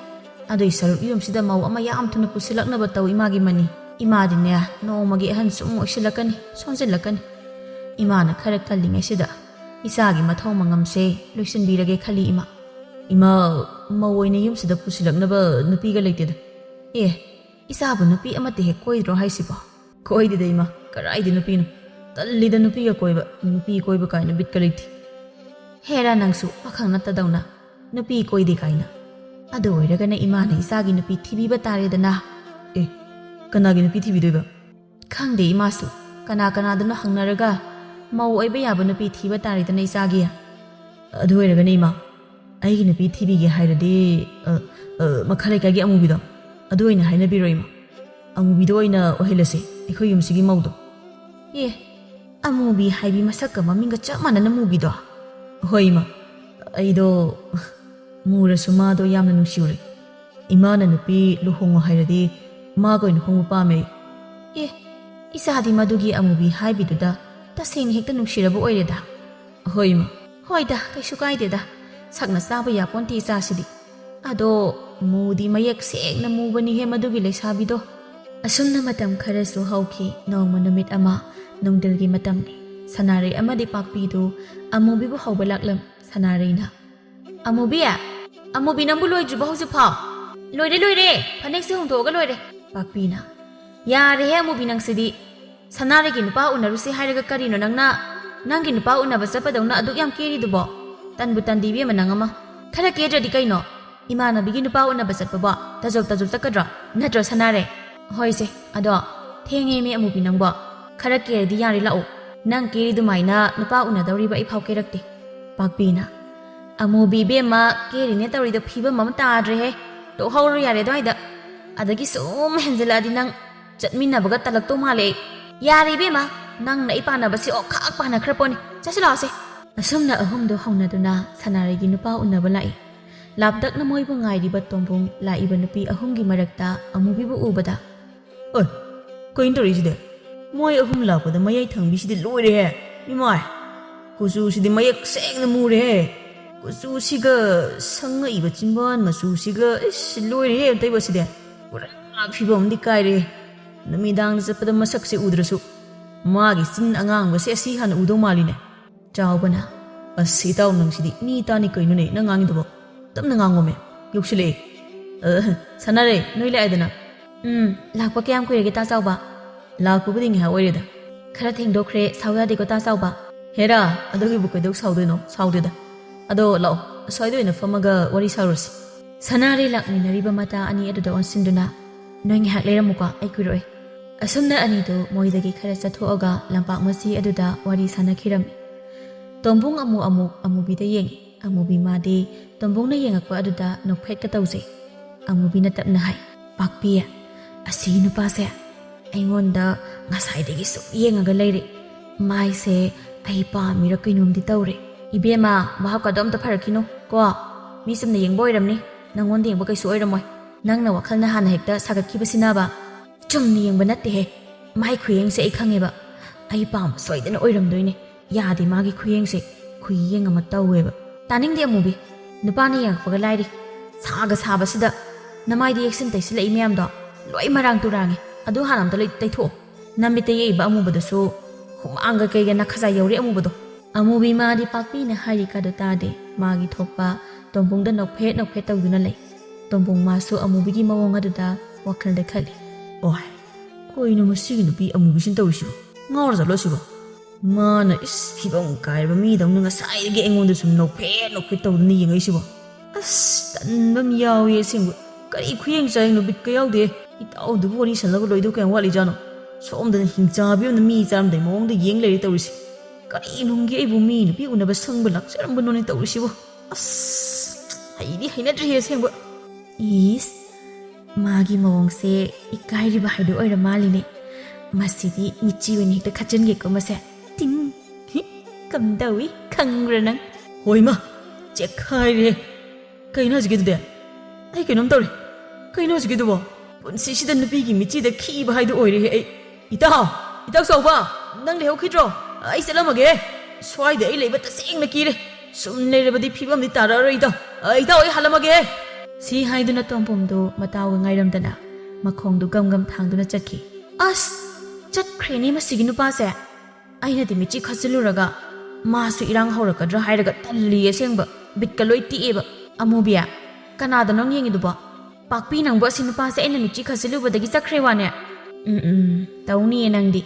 ꯑꯗꯨꯏ ꯁꯔꯨꯛ ꯌꯨꯝꯁꯤꯗ ꯃꯧ ꯑꯃ ꯌꯥꯝ ꯊꯨꯅ ꯄꯨꯁꯤꯜꯂꯛꯅꯕ ꯇꯧ ꯏꯃꯥꯒꯤ ꯃꯅꯤ ꯏꯃꯥꯗꯤꯅꯦ ꯅꯣꯡꯃꯒꯤ ꯑꯍꯟ ꯁꯨꯝ ꯑꯣꯏꯁꯤꯜꯂꯛꯀꯅꯤ ꯁꯣꯟꯖꯤꯜꯂꯛꯀꯅꯤ ꯏꯃꯥꯅ ꯈꯔ ꯈꯜꯂꯤꯉꯩꯁꯤꯗ ꯏꯆꯥꯒꯤ ꯃꯊꯧ ꯃꯉꯝꯁꯦ ꯂꯣꯏꯁꯤꯟꯕꯤꯔꯒꯦ ꯈꯜꯂꯤ ꯏꯃꯥ ꯃꯧ ꯑꯣꯏꯅ ꯌꯨꯝꯁꯤꯗ ꯄꯨꯁꯤꯜꯂꯛꯅꯕ ꯅꯨꯄꯤꯒ ꯂꯩꯇꯦꯗ ꯏꯆꯥꯕꯨ ꯅꯨꯄꯤ ꯑꯃꯠꯇ ꯍꯦꯛ ꯀꯣꯏꯗ꯭ꯔꯣ ꯍꯥꯏꯁꯤꯕꯣ ꯀꯣꯏꯗꯦꯗ ꯏꯃꯥ ꯀꯔꯥꯏꯗꯤ ꯅꯨꯄꯤꯅꯣ ꯇꯜꯂꯤꯗ ꯅꯨꯄꯤꯒ ꯀꯣꯏꯕ ꯅꯨꯄꯤ ꯀꯣꯏꯕ ꯀꯥꯏꯅ ꯕꯤꯠꯀ ꯂꯩꯇꯦ ꯍꯦꯔꯥ ꯅꯪꯁꯨ ꯄꯥꯈꯪ ꯅꯠꯇꯗꯧꯅ ꯅꯨꯄꯤ ꯀꯣꯏꯗꯦ ꯀꯥꯏꯅ ꯑꯗꯨ ꯑꯣꯏꯔꯒꯅ ꯏꯃꯥꯅ ꯏꯆꯥꯒꯤ ꯅꯨꯄꯤ ꯊꯤꯕꯤꯕ ꯇꯥꯔꯦꯗꯅ ꯀꯅꯥꯒꯤ ꯅꯨꯄꯤ ꯊꯤꯕꯤꯗꯣꯏꯕ ꯈꯪꯗꯦ ꯏꯃꯥꯁꯨ ꯀꯅꯥꯗꯅꯣ ꯍꯪꯅꯔꯒ ꯃꯧ ꯑꯣꯏꯕ ꯌꯥꯕ ꯅꯨꯄꯤ ꯊꯤꯕ ꯇꯥꯔꯦꯗꯅ ꯏꯆꯥꯒꯤ ꯑꯗꯨ ꯑꯣꯏꯔꯒꯅ ꯏꯃꯥ ꯑꯩꯒꯤ ꯅꯨꯄꯤ ꯊꯤꯕꯤꯒꯦ ꯍꯥꯏꯔꯗꯤ ꯃꯈꯥ ꯂꯩꯀꯥꯏꯒꯤ ꯑꯃꯨꯕꯤꯗꯣ ꯑꯗꯨ ꯑꯣꯏꯅ ꯍꯥꯏꯅꯕꯤꯔꯣ ꯏꯃꯥ ꯑꯃꯨꯕꯤꯗꯣ ꯑꯣꯏꯅ ꯑꯣꯏꯍꯜꯂꯁꯤ ꯑꯩꯈꯣꯏ ꯌꯨꯝꯁꯤꯒꯤ ꯃꯧꯗꯣ ꯑꯃꯨꯕꯤ ꯍꯥꯏꯕꯤ ꯃꯁꯛꯀ ꯃꯃꯤꯡꯒ ꯆꯞ ꯃꯥꯟꯅꯅ ꯃꯨꯕꯤꯗꯣ ꯍꯣꯏ ꯏꯃꯥ ꯑꯩꯗꯣ ꯃꯨꯔꯁꯨ ꯃꯥꯗꯣ ꯌꯥꯝꯅ ꯅꯨꯡꯁꯤꯎꯔꯦ ꯏꯃꯥꯅ ꯅꯨꯄꯤ ꯂꯨꯍꯣꯡꯉꯣ ꯍꯥꯏꯔꯗꯤ ꯃꯥꯒ ꯑꯣꯏꯅ ꯍꯣꯡꯕ ꯄꯥꯝꯃꯦ ꯏꯆꯥꯗꯤ ꯃꯗꯨꯒꯤ ꯑꯃꯨꯕꯤ ꯍꯥꯏꯕꯤꯗꯨꯗ ꯇꯁꯦꯡꯅ ꯍꯦꯛꯇ ꯅꯨꯡꯁꯤꯔꯕ ꯑꯣꯏꯔꯦꯗ ꯍꯣꯏ ꯏꯃꯥ ꯍꯣꯏꯗ ꯀꯩꯁꯨ ꯀꯥꯏꯗꯦꯗ ꯁꯛꯅ ꯆꯥꯕ ꯌꯥꯄꯣꯟꯇꯦ ꯏꯆꯥꯁꯤꯗꯤ ꯑꯗꯣ ꯃꯨꯗꯤ ꯃꯌꯦꯛ ꯁꯦꯡꯅ ꯃꯨꯕꯅꯤꯍꯦ ꯃꯗꯨꯒꯤ ꯂꯩꯁꯥꯕꯤꯗꯣ ꯑꯁꯨꯝꯅ ꯃꯇꯝ ꯈꯔꯁꯨ ꯍꯧꯈꯤ ꯅꯣꯡꯃ ꯅꯨꯃꯤꯠ ꯑꯃ ꯅꯨꯡꯊꯤꯜꯒꯤ ꯃꯇꯝꯅꯤ ꯁꯅꯥꯔꯩ ꯑꯃꯗꯤ ꯄꯥꯛꯄꯤꯗꯨ ꯑꯃꯨꯕꯤꯕꯨ ꯍꯧꯕ ꯂꯥꯛꯂꯝ ꯁꯅꯥꯔꯩꯅ ꯑꯃꯨꯕꯤ ꯅꯪꯕꯨ ꯂꯣꯏꯗ꯭ꯔꯤꯕꯣ ꯍꯧꯖꯤꯛꯐꯥꯎ ꯂꯣꯏꯔꯦ ꯐꯅꯦꯛꯁꯦ ꯍꯣꯡꯗꯣꯛꯑꯒ ꯂꯣꯏꯔꯦ ꯄꯥꯛꯄꯤꯅ ꯌꯥꯔꯦꯍꯦ ꯑꯃꯨꯕꯤ ꯅꯪꯁꯤꯗꯤ ꯁꯅꯥꯔꯩꯒꯤ ꯅꯨꯄꯥ ꯎꯅꯔꯨꯁꯤ ꯍꯥꯏꯔꯒ ꯀꯔꯤꯅꯣ ꯅꯪꯒꯤ ꯅꯨꯄꯥ ꯎꯅꯕ ꯆꯠꯄꯗꯧꯅ ꯑꯗꯨꯛ ꯌꯥꯝ ꯀꯦꯔꯤꯗꯨꯕꯣ ꯇꯟꯕꯨ ꯇꯟꯗꯤꯕꯤ ꯑꯃ ꯅꯪ ꯑꯃ ꯈꯔ ꯀꯦꯗ꯭ꯔꯗꯤ ꯀꯩꯅꯣ ꯏꯃꯥꯟꯅꯕꯤꯒꯤ ꯅꯨꯄꯥ ꯎꯅꯕ ꯆꯠꯄꯕꯣ ꯇꯖꯣꯞ ꯆꯠꯀꯗ꯭ꯔꯣ ꯅꯠꯇ꯭ꯔꯣ ꯁꯅꯥꯔꯩ ꯍꯣꯏꯁꯦ ꯑꯗꯣ ꯊꯦꯡꯉꯦꯃꯤ ꯑꯃꯨꯕꯤ ꯅꯪꯕꯣ ꯈꯔ ꯀꯦꯔꯗꯤ ꯌꯥꯔꯦ ꯂꯥꯛꯑꯣ ꯅꯪ ꯀꯦꯔꯤꯗꯨꯃꯥꯏꯅ ꯅꯨꯄꯥ ꯎꯅꯗꯧꯔꯤꯕ ꯑꯩ ꯐꯥꯎ ꯀꯦꯔꯛꯇꯦ ꯄꯥꯛꯄꯤꯅ ꯑꯃꯨꯕꯤ ꯏꯕꯦꯝꯃ ꯀꯦꯔꯤꯅꯦ ꯇꯧꯔꯤꯗꯣ ꯐꯤꯕꯝ ꯑꯃ ꯇꯥꯗ꯭ꯔꯦꯍꯦ ꯇꯣꯛꯍꯧꯔꯣ ꯌꯥꯔꯦ ꯑꯗꯨꯋꯥꯏꯗ ꯑꯗꯒꯤ ꯁꯨꯝ ꯍꯦꯟꯖꯜꯂꯛꯑꯗꯤ ꯅꯪ ꯆꯠꯃꯤꯟꯅꯕꯒ ꯇꯜꯂꯛꯇꯧ ꯃꯥꯜꯂꯦ ꯌꯥꯔꯦ ꯏꯕꯦꯝꯃ ꯅꯪꯅ ꯑꯩ ꯄꯥꯟꯅꯕꯁꯤ ꯑꯣꯈꯥꯛ ꯄꯥꯟꯅꯈ꯭ꯔ ꯄꯣꯠꯅꯤ ꯆꯠꯁꯤ ꯂꯥꯛꯑꯣꯁꯦ ꯑꯁꯨꯝꯅ ꯑꯍꯨꯝꯗꯣ ꯍꯧꯅꯗꯨꯅ ꯁꯅꯥꯔꯩꯒꯤ ꯅꯨꯄꯥ ꯎꯅꯕ ꯂꯥꯛꯏ ꯂꯥꯞꯇꯛꯅ ꯃꯣꯏꯕꯨ ꯉꯥꯏꯔꯤꯕ ꯇꯣꯝꯕꯨꯡ ꯂꯥꯛꯏꯕ ꯅꯨꯄꯤ ꯑꯍꯨꯝꯒꯤ ꯃꯔꯛꯇ ꯑꯃꯨꯕꯤꯕꯨ ꯎꯕꯗ ꯀꯩꯅꯣ ꯇꯧꯔꯤꯁꯤꯗꯤ ꯃꯣꯏ ꯑꯍꯨꯝ ꯂꯥꯛꯄꯗ ꯃꯌꯥꯏ ꯊꯪꯕꯤꯁꯤꯗꯤ ꯂꯣꯏꯔꯦꯍꯦ ꯏꯃꯥꯏ ꯀꯨꯆꯨꯁꯤꯗꯤ ꯃꯌꯦꯛ ꯁꯦꯡꯅ ꯃꯨꯔꯦꯍꯦ ꯀꯨꯆꯨꯁꯤꯒ ꯁꯪꯉꯛꯏꯕ ꯆꯤꯟꯕꯥꯟ ꯃꯆꯨꯁꯤꯒ ꯂꯣꯏꯔꯦꯍꯦ ꯑꯇꯩꯕꯁꯤꯗꯤ ꯄꯨꯔꯥ ꯐꯤꯕꯝ ꯑꯃꯗꯤ ꯀꯥꯏꯔꯦ ꯅꯨꯃꯤꯗꯥꯡꯗ ꯆꯠꯄꯗ ꯃꯁꯛꯁꯦ ꯎꯗ꯭ꯔꯁꯨ ꯃꯥꯒꯤ ꯆꯤꯟ ꯑꯉꯥꯡꯕꯁꯦ ꯑꯁꯤ ꯍꯥꯟꯅ ꯎꯗꯧ ꯃꯥꯜꯂꯤꯅꯦ ꯆꯥꯎꯕꯅ ꯏꯇꯥꯎ ꯅꯪꯁꯤꯗꯤ ꯃꯤ ꯇꯥꯅꯤ ꯀꯩꯅꯣꯅꯦ ꯅꯪ ꯉꯥꯡꯉꯤꯗꯨꯕꯣ ꯇꯞꯅ ꯉꯥꯡꯉꯣꯃꯦ ꯌꯧꯁꯤꯜꯂꯛꯑꯦ ꯁꯅꯥꯔꯩ ꯅꯣꯏ ꯂꯥꯛꯑꯦꯗꯅ ꯂꯥꯛꯄ ꯀꯌꯥꯝ ꯀꯨꯏꯔꯒꯦ ꯇꯥ ꯆꯥꯎꯕ ꯂꯥꯛꯄꯕꯨꯗꯤ ꯉꯥꯏꯍꯥꯛ ꯑꯣꯏꯔꯦꯗ ꯈꯔ ꯊꯦꯡꯗꯣꯛꯈ꯭ꯔꯦ ꯁꯥꯎ ꯌꯥꯗꯦꯀꯣ ꯇꯥ ꯆꯥꯎꯕ ꯍꯦꯔꯥ ꯑꯗꯨꯒꯤꯕꯨ ꯀꯩꯗꯧ ꯁꯥꯎꯗꯣꯏꯅꯣ ꯁꯥꯎꯗꯦꯗ ꯑꯗꯣ ꯂꯥꯛꯑꯣ ꯑꯁ꯭ꯋꯥꯏꯗ ꯑꯣꯏꯅ ꯐꯝꯃꯒ ꯋꯥꯔꯤ ꯁꯥꯔꯨꯔꯁꯤ ꯁꯅꯥꯔꯩ ꯂꯥꯛꯃꯤꯟꯅꯔꯤꯕ ꯃꯇꯥ ꯑꯅꯤ ꯑꯗꯨꯗ ꯑꯣꯟꯁꯤꯟꯗꯨꯅ ꯅꯣꯏ ꯉꯥꯏꯍꯥꯛ ꯂꯩꯔꯝꯃꯨꯀꯣ ꯑꯩ ꯀꯨꯏꯔꯣꯏ ꯑꯁꯨꯝꯅ ꯑꯅꯤꯗꯨ ꯃꯣꯏꯗꯒꯤ ꯈꯔ ꯆꯠꯊꯣꯛꯑꯒ ꯂꯝꯄꯥꯛ ꯃꯆꯤ ꯑꯗꯨꯗ ꯋꯥꯔꯤ ꯁꯥꯟꯅꯈꯤꯔꯝꯃꯤ ꯇꯣꯝꯕꯨꯡ ꯑꯃꯨꯛ ꯑꯃꯨꯕꯤꯗ ꯌꯦꯡꯉꯤ ꯑꯃꯨꯕꯤ ꯃꯥꯗꯤ ꯇꯣꯝꯕꯨꯡꯅ ꯌꯦꯡꯉꯛꯄ ꯑꯗꯨꯗ ꯅꯣꯛꯐꯦꯠꯀ ꯇꯧꯖꯩ ꯑꯃꯨꯕꯤꯅ ꯇꯞꯅ ꯍꯥꯏ ꯄꯥꯛꯄꯤ ꯑꯁꯤꯒꯤ ꯅꯨꯄꯥꯁꯦ ꯑꯩꯉꯣꯟꯗ ꯉꯁꯥꯏꯗꯒꯤ ꯁꯨꯝ ꯌꯦꯡꯉꯒ ꯂꯩꯔꯦ ꯃꯥꯏꯁꯦ ꯑꯩ ꯄꯥꯝꯃꯤꯔ ꯀꯩꯅꯣꯝꯗꯤ ꯇꯧꯔꯦ ꯏꯕꯦꯝꯃ ꯚꯥꯞꯀꯗꯣ ꯑꯝꯇ ꯐꯔꯛꯈꯤꯅꯨ ꯀꯣ ꯃꯤ ꯆꯨꯝꯅ ꯌꯦꯡꯕ ꯑꯣꯏꯔꯝꯅꯤ ꯅꯪꯉꯣꯟꯗ ꯌꯦꯡꯕ ꯀꯩꯁꯨ ꯑꯣꯏꯔꯝꯃꯣꯏ ꯅꯪꯅ ꯋꯥꯈꯜꯅ ꯍꯥꯟꯅ ꯍꯦꯛꯇ ꯁꯥꯒꯠꯈꯤꯕꯁꯤꯅꯕ ꯆꯨꯝꯅ ꯌꯦꯡꯕ ꯅꯠꯇꯦꯍꯦ ꯃꯥꯏ ꯈꯨꯌꯦꯡꯁꯦ ꯑꯩ ꯈꯪꯉꯦꯕ ꯑꯩ ꯄꯥꯝꯕ ꯁꯣꯏꯗꯅ ꯑꯣꯏꯔꯝꯗꯣꯏꯅꯦ ꯌꯥꯗꯦ ꯃꯥꯒꯤ ꯈꯨꯌꯦꯡꯁꯦ ꯈꯨꯌꯦꯡ ꯑꯃ ꯇꯧꯋꯦꯕ ꯇꯥꯅꯤꯡꯗꯦ ꯑꯃꯨꯕꯤ ꯅꯨꯄꯥꯅ ꯌꯦꯡꯉꯛꯄꯒ ꯂꯥꯏꯔꯤ ꯁꯥꯒ ꯁꯥꯕꯁꯤꯗ ꯅꯃꯥꯏꯗ ꯌꯦꯛꯁꯤꯟ ꯇꯩꯁꯤꯜꯂꯛꯏ ꯃꯌꯥꯝꯗꯣ ꯂꯣꯏ ꯃꯔꯥꯡ ꯇꯨꯔꯥꯡꯉꯦ ꯑꯗꯨ ꯍꯥꯟꯅ ꯑꯝꯇ ꯇꯩꯊꯣꯛꯑꯣ ꯅꯃꯤꯠꯇ ꯌꯦꯛꯏꯕ ꯑꯃꯨꯕꯗꯁꯨ ꯍꯨꯃꯥꯡꯒ ꯀꯩꯒ ꯅꯈꯖꯥꯏ ꯌꯧꯔꯦ ꯑꯃꯨꯕꯗꯣ ꯑꯃꯨꯕꯤ ꯃꯥꯗꯤ ꯄꯥꯛꯄꯤꯅ ꯍꯥꯏꯔꯤꯀꯥꯗꯣ ꯇꯥꯗꯦ ꯃꯥꯒꯤ ꯊꯣꯛꯄ ꯇꯣꯝꯕꯨꯡꯗ ꯅꯣꯛꯐꯦꯠ ꯇꯧꯗꯨꯅ ꯂꯩ ꯇꯣꯝꯕꯨꯡ ꯃꯥꯁꯨ ꯑꯃꯨꯕꯤꯒꯤ ꯃꯑꯣꯡ ꯑꯗꯨꯗ ꯋꯥꯈꯜꯗ ꯈꯜꯂꯤ ꯑꯣꯏ ꯀꯩꯅꯣ ꯃꯁꯤꯒꯤ ꯅꯨꯄꯤ ꯑꯃꯨꯕꯤꯁꯤꯅ ꯇꯧꯔꯤꯁꯤꯕꯣ ꯉꯥꯎꯔ ꯆꯠꯂꯣ ꯁꯤꯕꯣ ꯃꯥꯅ ꯐꯤꯕꯝ ꯀꯥꯏꯔꯕ ꯃꯤꯗꯧꯅ ꯉꯁꯥꯏꯗꯒꯤ ꯑꯩꯉꯣꯟꯗ ꯁꯨꯝ ꯅꯣꯛꯐꯦꯠ ꯇꯧꯗꯨꯅ ꯌꯦꯡꯉꯛꯏꯁꯤꯕꯣ ꯇꯟꯕ ꯑꯃ ꯌꯥꯎꯏ ꯑꯁꯦꯡꯕ ꯀꯔꯤ ꯈꯨꯌꯦꯡ ꯆꯥꯌꯦꯡꯅꯣ ꯕꯤꯠꯀ ꯌꯥꯎꯗꯦ ꯏꯇꯥꯎꯗꯨꯕꯨ ꯋꯥꯔꯤ ꯁꯥꯟꯅꯕ ꯂꯣꯏꯗꯧ ꯀꯌꯥꯝ ꯋꯥꯠꯂꯤꯖꯥꯠꯅꯣ ꯁꯣꯝꯗꯅ ꯍꯤꯡꯆꯥꯕꯤ ꯑꯃꯅ ꯃꯤ ꯆꯥꯔꯝꯗꯥꯏ ꯃꯑꯣꯡꯗ ꯌꯦꯡ ꯂꯩꯔꯦ ꯇꯧꯔꯤꯁꯤ ꯀꯔꯤꯅꯨꯡꯒꯤ ꯑꯩꯕꯨ ꯃꯤ ꯅꯨꯄꯤ ꯎꯅꯕ ꯁꯪꯕ ꯂꯥꯛꯆꯔꯝꯕꯅꯣꯅꯦ ꯇꯧꯔꯤꯁꯤꯕꯣ ꯍꯩꯅꯗ꯭ꯔꯦ ꯑꯁꯦꯡꯕ ꯏꯁ ꯃꯥꯒꯤ ꯃꯑꯣꯡꯁꯦ ꯏꯀꯥꯏꯔꯤꯕ ꯍꯥꯏꯗꯣ ꯑꯣꯏꯔ ꯃꯥꯜꯂꯤꯅꯦ ꯃꯁꯤꯗꯤ ꯃꯤꯆꯤ ꯑꯣꯏꯅ ꯍꯦꯛꯇ ꯈꯠꯆꯟꯒꯦꯀꯣ ꯃꯁꯦ ꯇꯤꯡ ꯀꯝꯗꯧꯏ ꯈꯪꯕ꯭ꯔꯥ ꯅꯪ ꯍꯣꯏꯃ ꯆꯦꯛꯈꯥꯏꯔꯦ ꯀꯩꯅꯣ ꯍꯧꯖꯤꯛꯀꯤꯗꯨꯗꯤ ꯑꯩ ꯀꯩꯅꯣꯝ ꯇꯧꯔꯦ ꯀꯩꯅꯣ ꯍꯧꯖꯤꯛꯀꯤꯗꯨꯕꯣ ꯄꯨꯟꯁꯤꯁꯤꯗ ꯅꯨꯄꯤꯒꯤ ꯃꯤꯆꯤꯗ ꯈꯤꯕ ꯍꯥꯏꯗꯣ ꯑꯣꯏꯔꯦꯍꯦ ꯑꯩ ꯏꯇꯥꯎ ꯆꯥꯎꯕ ꯅꯪ ꯂꯩꯍꯧꯈꯤꯗ꯭ꯔꯣ ꯑꯩ ꯆꯠꯂꯝꯃꯒꯦ ꯁ꯭ꯋꯥꯏꯗ ꯑꯩ ꯂꯩꯕ ꯇꯁꯦꯡꯅ ꯀꯤꯔꯦ ꯁꯨꯝ ꯂꯩꯔꯕꯗꯤ ꯐꯤꯕꯝꯗꯤ ꯇꯥꯔꯛꯑꯔꯣꯏ ꯏꯇꯥꯎ ꯑꯩ ꯍꯜꯂꯝꯃꯒꯦ ꯁꯤ ꯍꯥꯏꯗꯨꯅ ꯇꯣꯝꯄꯣꯝꯗꯨ ꯃꯇꯥꯎꯒ ꯉꯥꯏꯔꯝꯗꯅ ꯃꯈꯣꯡꯗꯨ ꯒꯝ ꯊꯥꯡꯗꯨꯅ ꯆꯠꯈꯤ ꯑꯁ ꯆꯠꯈ꯭ꯔꯦꯅꯦ ꯃꯁꯤꯒꯤ ꯅꯨꯄꯥꯁꯦ ꯑꯩꯅꯗꯤ ꯃꯤꯆꯤ ꯈꯠꯆꯤꯜꯂꯨꯔꯒ ꯃꯥꯁꯨ ꯏꯔꯥꯡ ꯍꯧꯔꯛꯀꯗ꯭ꯔꯥ ꯍꯥꯏꯔꯒ ꯇꯜꯂꯤ ꯑꯁꯦꯡꯕ ꯕꯤꯠꯀ ꯂꯣꯏ ꯇꯤꯛꯑꯦꯕ ꯑꯃꯨꯕꯤ ꯀꯅꯥꯗꯅꯣ ꯌꯦꯡꯉꯤꯗꯨꯕꯣ ꯄꯥꯛꯄꯤ ꯅꯪꯕꯨ ꯑꯁꯤ ꯅꯨꯄꯥꯁꯦ ꯑꯩꯅ ꯃꯤꯆꯤ ꯈꯠꯆꯤꯜꯂꯨꯕꯗꯒꯤ ꯆꯠꯈ꯭ꯔꯦ ꯋꯥꯅꯦ ꯇꯧꯅꯤꯌꯦ ꯅꯪꯗꯤ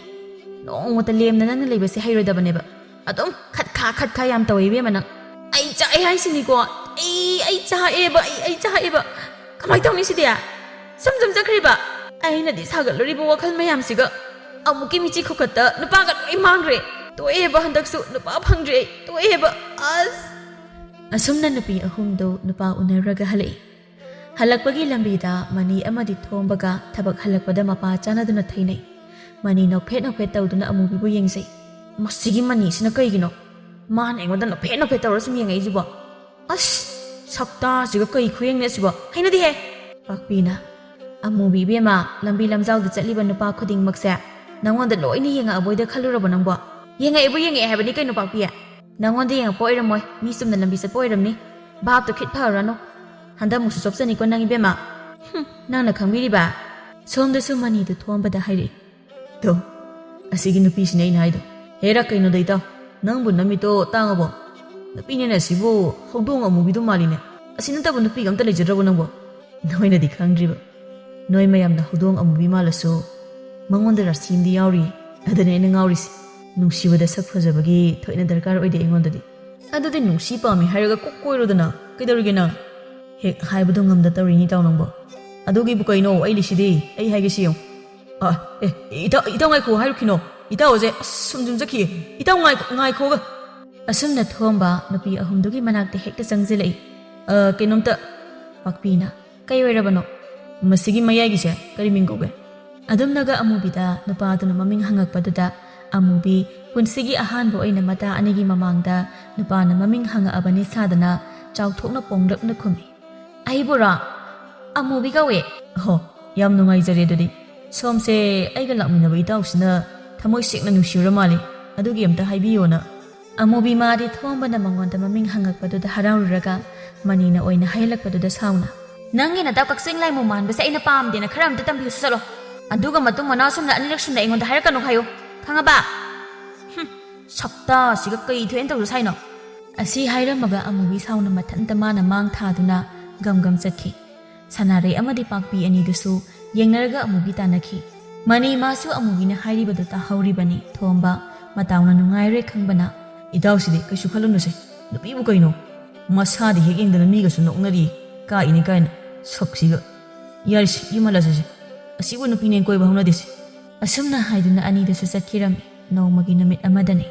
ꯅꯣꯡꯃꯇ ꯂꯦꯝꯅ ꯅꯪꯅ ꯂꯩꯕꯁꯦ ꯍꯩꯔꯣꯏꯗꯕꯅꯦꯕ ꯑꯗꯨꯝ ꯈꯠꯈꯥ ꯌꯥꯝ ꯇꯧꯋꯦ ꯏꯕꯦꯝꯃ ꯅꯪ ꯑꯩ ꯆꯥꯛꯑꯦ ꯍꯥꯏꯁꯤꯅꯤꯀꯣ ꯑꯩ ꯆꯥꯛꯑꯦꯕ ꯀꯃꯥꯏꯅ ꯇꯧꯅꯤ ꯁꯤꯗꯤ ꯁꯨꯝ ꯆꯠꯈ꯭ꯔꯤꯕ ꯑꯩꯅꯗꯤ ꯁꯥꯒꯠꯂꯨꯔꯤꯕ ꯋꯥꯈꯜ ꯃꯌꯥꯝꯁꯤꯒ ꯑꯃꯨꯛꯀꯤ ꯃꯤꯆꯤ ꯈꯨꯈꯠꯇ ꯅꯨꯄꯥꯒ ꯂꯣꯏ ꯃꯥꯡꯈ꯭ꯔꯦ ꯇꯣꯛꯑꯦꯕ ꯍꯟꯗꯛꯁꯨ ꯅꯨꯄా ꯐꯪꯗ꯭ꯔꯦ ꯑꯩ ꯇꯣꯛꯑꯦꯕ ꯑꯁꯨꯝꯅ ꯅꯨꯄꯤ ꯑꯍꯨꯝꯗꯨ ꯅꯨꯄꯥ ꯎꯅꯔꯒ ꯍꯜꯂꯛꯏ ꯍꯜꯂꯛꯄꯒꯤ ꯂꯝꯕꯤꯗ ꯃꯅꯤ ꯑꯃꯗꯤ ꯊꯣꯝꯕꯒ ꯊꯕꯛ ꯍꯜꯂꯛꯄꯗ ꯃꯄꯥ ꯆꯥꯟꯅꯗꯨꯅ ꯊꯩꯅꯩ ꯃꯅꯤ ꯅꯣꯛꯐꯦꯠ ꯇꯧꯗꯨꯅ ꯑꯃꯨꯕꯤꯕꯨ ꯌꯦꯡꯖꯩ ꯃꯁꯤꯒꯤ ꯃꯅꯤꯁꯤꯅ ꯀꯩꯒꯤꯅꯣ ꯃꯥꯅ ꯑꯩꯉꯣꯟꯗ ꯅꯣꯛꯐꯦꯠ ꯇꯧꯔ ꯁꯨꯝ ꯌꯦꯡꯉꯛꯏꯁꯤꯕꯣ ꯁꯛꯇꯥꯁꯤꯒ ꯀꯩ ꯈꯨꯌꯦꯡꯅꯦ ꯑꯁꯤꯕꯣ ꯍꯩꯅꯗꯦꯍꯦ ꯄꯥꯛꯄꯤꯅ ꯑꯃꯨꯕꯤ ꯏꯕꯦꯝꯃ ꯂꯝꯕꯤ ꯂꯝꯖꯥꯎꯗ ꯆꯠꯂꯤꯕ ꯅꯨꯄꯥ ꯈꯨꯗꯤꯡꯃꯛꯁꯦ ꯅꯪꯉꯣꯟꯗ ꯂꯣꯏꯅ ꯌꯦꯡꯉꯛꯑꯕꯣꯏꯗ ꯈꯜꯂꯨꯔꯕ ꯅꯪꯕꯣ ꯌꯦꯡꯉꯛꯑꯦ ꯍꯥꯏꯕꯅꯤ ꯀꯩꯅꯣ ꯄꯥꯛꯄꯤ ꯅꯪꯉꯣꯟꯗ ꯌꯦꯡꯉꯛꯄ ꯑꯣꯏꯔꯝꯃꯣꯏ ꯃꯤ ꯆꯨꯝꯅ ꯂꯝꯕꯤ ꯆꯠꯄ ꯑꯣꯏꯔꯝꯅꯤ ꯚꯥꯞꯇꯣ ꯈꯤꯠ ꯐꯔꯨꯔꯅꯨ ꯍꯟꯗꯛꯃꯨꯛꯁꯨ ꯆꯣꯞꯆꯅꯤꯀꯣ ꯅꯪ ꯏꯕꯦꯝꯃ ꯅꯪꯅ ꯈꯪꯕꯤꯔꯤꯕ ꯁꯣꯝꯗꯁꯨ ꯃꯅꯤꯗꯨ ꯊꯣꯝꯕꯗ ꯍꯥꯏꯔꯛꯏ ꯇꯣ ꯑꯁꯤꯒꯤ ꯅꯨꯄꯤꯁꯤꯅꯦ ꯑꯩꯅ ꯍꯥꯏꯗꯣ ꯍꯦꯔꯥ ꯀꯩꯅꯣꯗ ꯏꯇꯥꯎ ꯅꯪꯕꯨ ꯅꯃꯤꯠꯇꯣ ꯇꯥꯡꯉꯕꯣ ꯅꯨꯄꯤꯅꯦꯅ ꯁꯤꯕꯨ ꯍꯧꯗꯣꯡ ꯑꯃꯨꯕꯤꯗꯨ ꯃꯥꯜꯂꯤꯅꯦ ꯑꯁꯤ ꯅꯠꯇꯕ ꯅꯨꯄꯤꯒ ꯑꯝꯇ ꯂꯩꯖꯗ꯭ꯔꯕꯣ ꯅꯪꯕꯣ ꯅꯣꯏꯅꯗꯤ ꯈꯪꯗ꯭ꯔꯤꯕ ꯅꯣꯏ ꯃꯌꯥꯝꯅ ꯍꯧꯗꯣꯡ ꯑꯃꯨꯕꯤ ꯃꯥꯜꯂꯁꯨ ꯃꯉꯣꯟꯗ ꯔꯥꯁꯤ ꯑꯃꯗꯤ ꯌꯥꯎꯔꯤ ꯑꯗꯨꯅꯦ ꯑꯩꯅ ꯉꯥꯎꯔꯤꯁꯤ ꯅꯨꯡꯁꯤꯕꯗ ꯁꯛ ꯐꯖꯕꯒꯤ ꯊꯣꯏꯅ ꯗꯔꯀꯥꯔ ꯑꯣꯏꯗꯦ ꯑꯩꯉꯣꯟꯗꯗꯤ ꯑꯗꯨꯗꯤ ꯅꯨꯡꯁꯤ ꯄꯥꯝꯃꯤ ꯍꯥꯏꯔꯒ ꯀꯣꯛ ꯀꯣꯏꯔꯣꯗꯅ ꯀꯩꯗꯧꯔꯤꯒꯦ ꯅꯪ ꯍꯦꯛ ꯍꯥꯏꯕꯗꯣ ꯉꯝꯗ ꯇꯧꯔꯤꯅꯤ ꯏꯇꯥꯎ ꯅꯪꯕꯣ ꯑꯗꯨꯒꯤꯕꯨ ꯀꯩꯅꯣ ꯑꯩ ꯂꯤꯁꯤꯗꯤ ꯑꯩ ꯍꯥꯏꯒꯦꯁꯤ ꯌꯦꯡꯉꯨ ꯏꯇꯥꯎ ꯉꯥꯏꯈꯣ ꯍꯥꯏꯔꯨꯈꯤꯅꯣ ꯏꯇꯥꯎꯁꯦ ꯁꯨꯝ ꯆꯠꯈꯤꯌꯦ ꯏꯇꯥꯎ ꯉꯥꯏꯈꯣꯒ ꯑꯁꯨꯝꯅ ꯊꯣꯝꯕ ꯅꯨꯄꯤ ꯑꯍꯨꯝꯗꯨꯒꯤ ꯃꯅꯥꯛꯇ ꯍꯦꯛꯇ ꯆꯪꯁꯤꯜꯂꯛꯏ ꯀꯩꯅꯣꯝꯇ ꯄꯥꯛꯄꯤꯅ ꯀꯩ ꯑꯣꯏꯔꯕꯅꯣ ꯃꯁꯤꯒꯤ ꯃꯌꯥꯏꯒꯤꯁꯦ ꯀꯔꯤ ꯃꯤꯡ ꯀꯧꯒꯦ ꯑꯗꯨꯝꯅꯒ ꯑꯃꯨꯕꯤꯗ ꯅꯨꯄꯥꯗꯨꯅ ꯃꯃꯤꯡ ꯍꯪꯉꯛꯄꯗꯨꯗ ꯑꯃꯨꯕꯤ ꯄꯨꯟꯁꯤꯒꯤ ꯑꯍꯥꯟꯕ ꯑꯣꯏꯅ ꯃꯇꯥ ꯑꯅꯤꯒꯤ ꯃꯃꯥꯡꯗ ꯅꯨꯄꯥꯅ ꯃꯃꯤꯡ ꯍꯪꯉꯛꯑꯕꯅꯤ ꯁꯥꯗꯅ ꯆꯥꯎꯊꯣꯛꯅ ꯄꯣꯡꯂꯞꯅ ꯈꯨꯝꯃꯤ ꯑꯩꯕꯨꯔꯣ ꯑꯃꯨꯕꯤ ꯀꯧꯋꯦ ꯌꯥꯝ ꯅꯨꯡꯉꯥꯏꯖꯔꯦ ꯑꯗꯨꯗꯤ ꯁꯣꯝꯁꯦ ꯑꯩꯒ ꯂꯥꯛꯃꯤꯟꯅꯕ ꯏꯇꯥꯎꯁꯤꯅ ꯊꯃꯣꯏ ꯁꯦꯡꯅ ꯅꯨꯡꯁꯤꯔ ꯃꯥꯜꯂꯤ ꯑꯗꯨꯒꯤ ꯑꯝꯇ ꯍꯥꯏꯕꯤꯌꯣꯅ ꯑꯃꯨꯕꯤ ꯃꯥꯗꯤ ꯊꯣꯝꯕꯅ ꯃꯉꯣꯟꯗ ꯃꯃꯤꯡ ꯍꯪꯉꯛꯄꯗꯨꯗ ꯍꯔꯥꯎꯔꯨꯔꯒ ꯃꯅꯤꯅ ꯑꯣꯏꯅ ꯍꯥꯏꯍꯜꯂꯛꯄꯗꯨꯗ ꯁꯥꯎꯅ ꯅꯪꯒꯤ ꯅꯇꯥꯎ ꯀꯛꯆꯤꯡ ꯂꯥꯏꯃꯨ ꯃꯥꯟꯕꯁꯦ ꯑꯩꯅ ꯄꯥꯝꯗꯦꯅ ꯈꯔ ꯑꯝꯇ ꯇꯝꯕꯤꯌꯨꯁꯨ ꯆꯠꯂꯣ ꯑꯗꯨꯒ ꯃꯇꯨꯡ ꯃꯅꯥꯎ ꯁꯨꯝꯅ ꯑꯅꯤꯔꯛ ꯁꯨꯝꯅ ꯑꯩꯉꯣꯟꯗ ꯍꯥꯏꯔꯛꯀꯅꯨ ꯍꯥꯏꯌꯨ ꯈꯪꯉꯕ ꯁꯛꯇꯥꯁꯤꯒ ꯀꯩ ꯊꯣꯏꯅ ꯇꯧꯔꯁꯨ ꯍꯥꯏꯅꯣ ꯑꯁꯤ ꯍꯥꯏꯔꯝꯃꯒ ꯑꯃꯨꯕꯤ ꯁꯥꯎꯅ ꯃꯊꯟꯇ ꯃꯥꯅ ꯃꯥꯡ ꯊꯥꯗꯨꯅ ꯒꯝ ꯆꯠꯈꯤ ꯁꯅꯥꯔꯩ ꯑꯃꯗꯤ ꯄꯥꯛꯄꯤ ꯑꯅꯤꯗꯨꯁꯨ ꯌꯦꯡꯅꯔꯒ ꯑꯃꯨꯕꯤ ꯇꯥꯟꯅꯈꯤ ꯃꯅꯤ ꯃꯥꯁꯨ ꯑꯃꯨꯕꯤꯅ ꯍꯥꯏꯔꯤꯕꯗꯨ ꯇꯥꯍꯧꯔꯤꯕꯅꯤ ꯊꯣꯝꯕ ꯃꯇꯥꯎꯅ ꯅꯨꯡꯉꯥꯏꯔꯦ ꯈꯪꯕꯅ ꯏꯇꯥꯎꯁꯤꯗꯤ ꯀꯩꯁꯨ ꯈꯜꯂꯨꯅꯨꯁꯦ ꯅꯨꯄꯤꯕꯨ ꯀꯩꯅೋ ꯃꯁꯥꯗꯤ ꯍꯦꯛ ꯌꯦꯡꯗꯅ ꯃꯤꯒꯁꯨ ꯅꯣꯛꯅꯔꯤ ꯀꯥꯏꯅꯤ ꯀꯥꯏꯅ ꯁꯛꯁꯤꯒ ꯌꯥꯔꯤꯁꯤ ꯌꯨꯝꯍꯜꯂꯁꯤꯁꯦ ꯑꯁꯤꯕꯨ ꯅꯨꯄꯤꯅꯦ ꯀꯣꯏꯕ ꯍꯧꯅꯗꯦꯁꯦ ꯑꯁꯨꯝꯅ ꯍꯥꯏꯗꯨꯅ ꯑꯅꯤꯗꯨꯁꯨ ꯆꯠꯈꯤꯔꯝꯃꯤ ꯅꯣꯡꯃꯒꯤ ꯅꯨꯃꯤꯠ ꯑꯃꯗꯅꯤ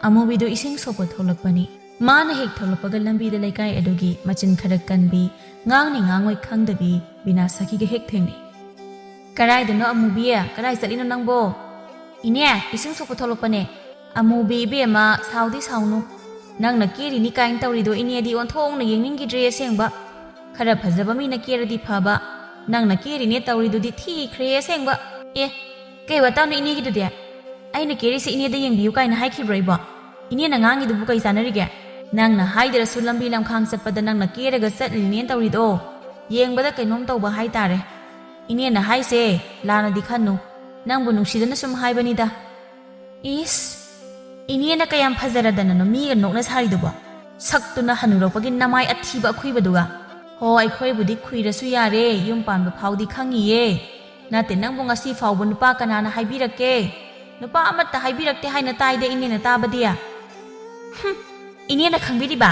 ꯑꯃꯨꯕꯤꯗꯨ ꯏꯁꯤꯡ ꯁꯣꯛꯄ ꯊꯣꯛꯂꯛꯄꯅꯤ ꯃꯥꯅ ꯍꯦꯛ ꯊꯣꯛꯂꯛꯄꯒ ꯂꯝꯕꯤꯗ ꯂꯩꯀꯥꯏ ꯑꯗꯨꯒꯤ ꯃꯆꯤꯟ ꯈꯔ ꯀꯟꯕꯤ ꯉꯥꯡꯅꯤ ꯉꯥꯡꯉꯣꯏ ꯈꯪꯗꯕꯤ ꯕꯤꯅꯥꯁꯈꯤꯒ ꯍꯦꯛ ꯊꯦꯡꯅꯩ ꯀꯔꯥꯏꯗꯅꯣ ꯑꯃꯨꯕꯤ ꯀꯔꯥꯏ ꯆꯠꯂꯤꯅꯣ ꯅꯪꯕꯣ ꯏꯅꯦ ꯏꯁꯤꯡ ꯁꯣꯛꯄ ꯊꯣꯛꯂꯛꯄꯅꯦ ꯑꯃꯨꯕꯤ ꯏꯕꯦꯝꯃ ꯁꯥꯎꯗꯤ ꯁꯥꯎꯅꯨ ꯅꯪꯅ ꯀꯦꯔꯤꯅꯤ ꯀꯥꯏꯅ ꯇꯧꯔꯤꯗꯣ ꯏꯅꯦꯗꯤ ꯑꯣꯟꯊꯣꯛꯅ ꯌꯦꯡꯅꯤꯡꯈꯤꯗ꯭ꯔꯦ ꯑꯁꯦꯡꯕ ꯈꯔ ꯐꯖꯕ ꯃꯤꯅ ꯀꯦꯔꯗꯤ ꯐꯕ ꯅꯪꯅ ꯀꯦꯔꯤꯅꯦ ꯇꯧꯔꯤꯗꯨꯗꯤ ꯊꯤꯈ꯭ꯔꯦ ꯑꯁꯦꯡꯕ ꯀꯩ ꯋꯥꯇꯥꯅꯣ ꯏꯅꯦꯒꯤꯗꯨꯗꯤ ꯑꯩꯅ ꯀꯦꯔꯤꯁꯦ ꯏꯅꯦꯗ ꯌꯦꯡꯕꯤꯌꯨ ꯀꯥꯏꯅ ꯍꯥꯏꯈꯤꯕ꯭ꯔꯣ ꯏꯕꯣ? ꯏꯅꯦꯅ ꯉꯥꯡꯉꯤꯗꯨꯕꯨ ꯀꯩ ꯆꯥꯅꯔꯤꯒꯦ? ꯅꯪꯅ ꯍꯥꯏꯗ꯭ꯔꯁꯨ ꯂꯝꯕꯤ ꯂꯝꯈꯥꯡ ꯆꯠꯄꯗ ꯅꯪꯅ ꯀꯦꯔꯒ ꯆꯠꯂꯤꯅꯦ ꯇꯧꯔꯤꯗꯣ ꯌꯦꯡꯕꯗ ꯀꯩꯅꯣꯝ ꯇꯧꯕ ꯍꯥꯏꯇꯥꯔꯦ. ꯏꯅꯦꯅ ꯍꯥꯏꯁꯦ ꯂꯥꯟꯅꯗꯤ ꯈꯟꯅꯨ, ꯅꯪꯕꯨ ꯅꯨꯡꯁꯤꯗꯅ ꯁꯨꯝ ꯍꯥꯏꯕꯅꯤꯗ. ꯏꯁ, ꯏꯅꯦꯅ ꯀꯌꯥꯝ ꯐꯖꯔꯗꯅꯅꯣ ꯃꯤꯒ ꯅꯣꯛꯅ ꯁꯥꯔꯤꯗꯨꯕꯣ? ꯁꯛꯇꯨꯅ ꯍꯟꯅꯨꯔꯛꯄꯒꯤ ꯅꯃꯥꯏ ꯑꯊꯤꯕ ꯑꯈꯨꯏꯕꯗꯨꯒ. ꯍꯣ, ꯑꯩꯈꯣꯏꯕꯨꯗꯤ ꯈꯨꯏꯔꯁꯨ ꯌꯥꯔꯦ, ꯌꯨꯝ ꯄꯥꯟꯕ ꯐꯥꯎꯗꯤ ꯈꯪꯉꯤꯌꯦ. ꯅꯠꯇꯦ, ꯅꯪꯕꯨ ꯉꯁꯤ ꯐꯥꯎꯕ ꯅꯨꯄꯥ ꯀꯅꯥꯅ ꯍꯥꯏꯕꯤꯔꯛꯀꯦ? ꯅꯨꯄా ꯑꯃꯠꯇ ꯍꯥꯏꯕꯤꯔꯛꯇꯦ ꯍꯥꯏꯅ ꯇꯥꯏꯗ ꯏꯅꯦꯅ ꯇꯥꯕꯗꯤ. ꯏꯅꯦꯅ ꯈꯪꯕꯤꯔꯤꯕ?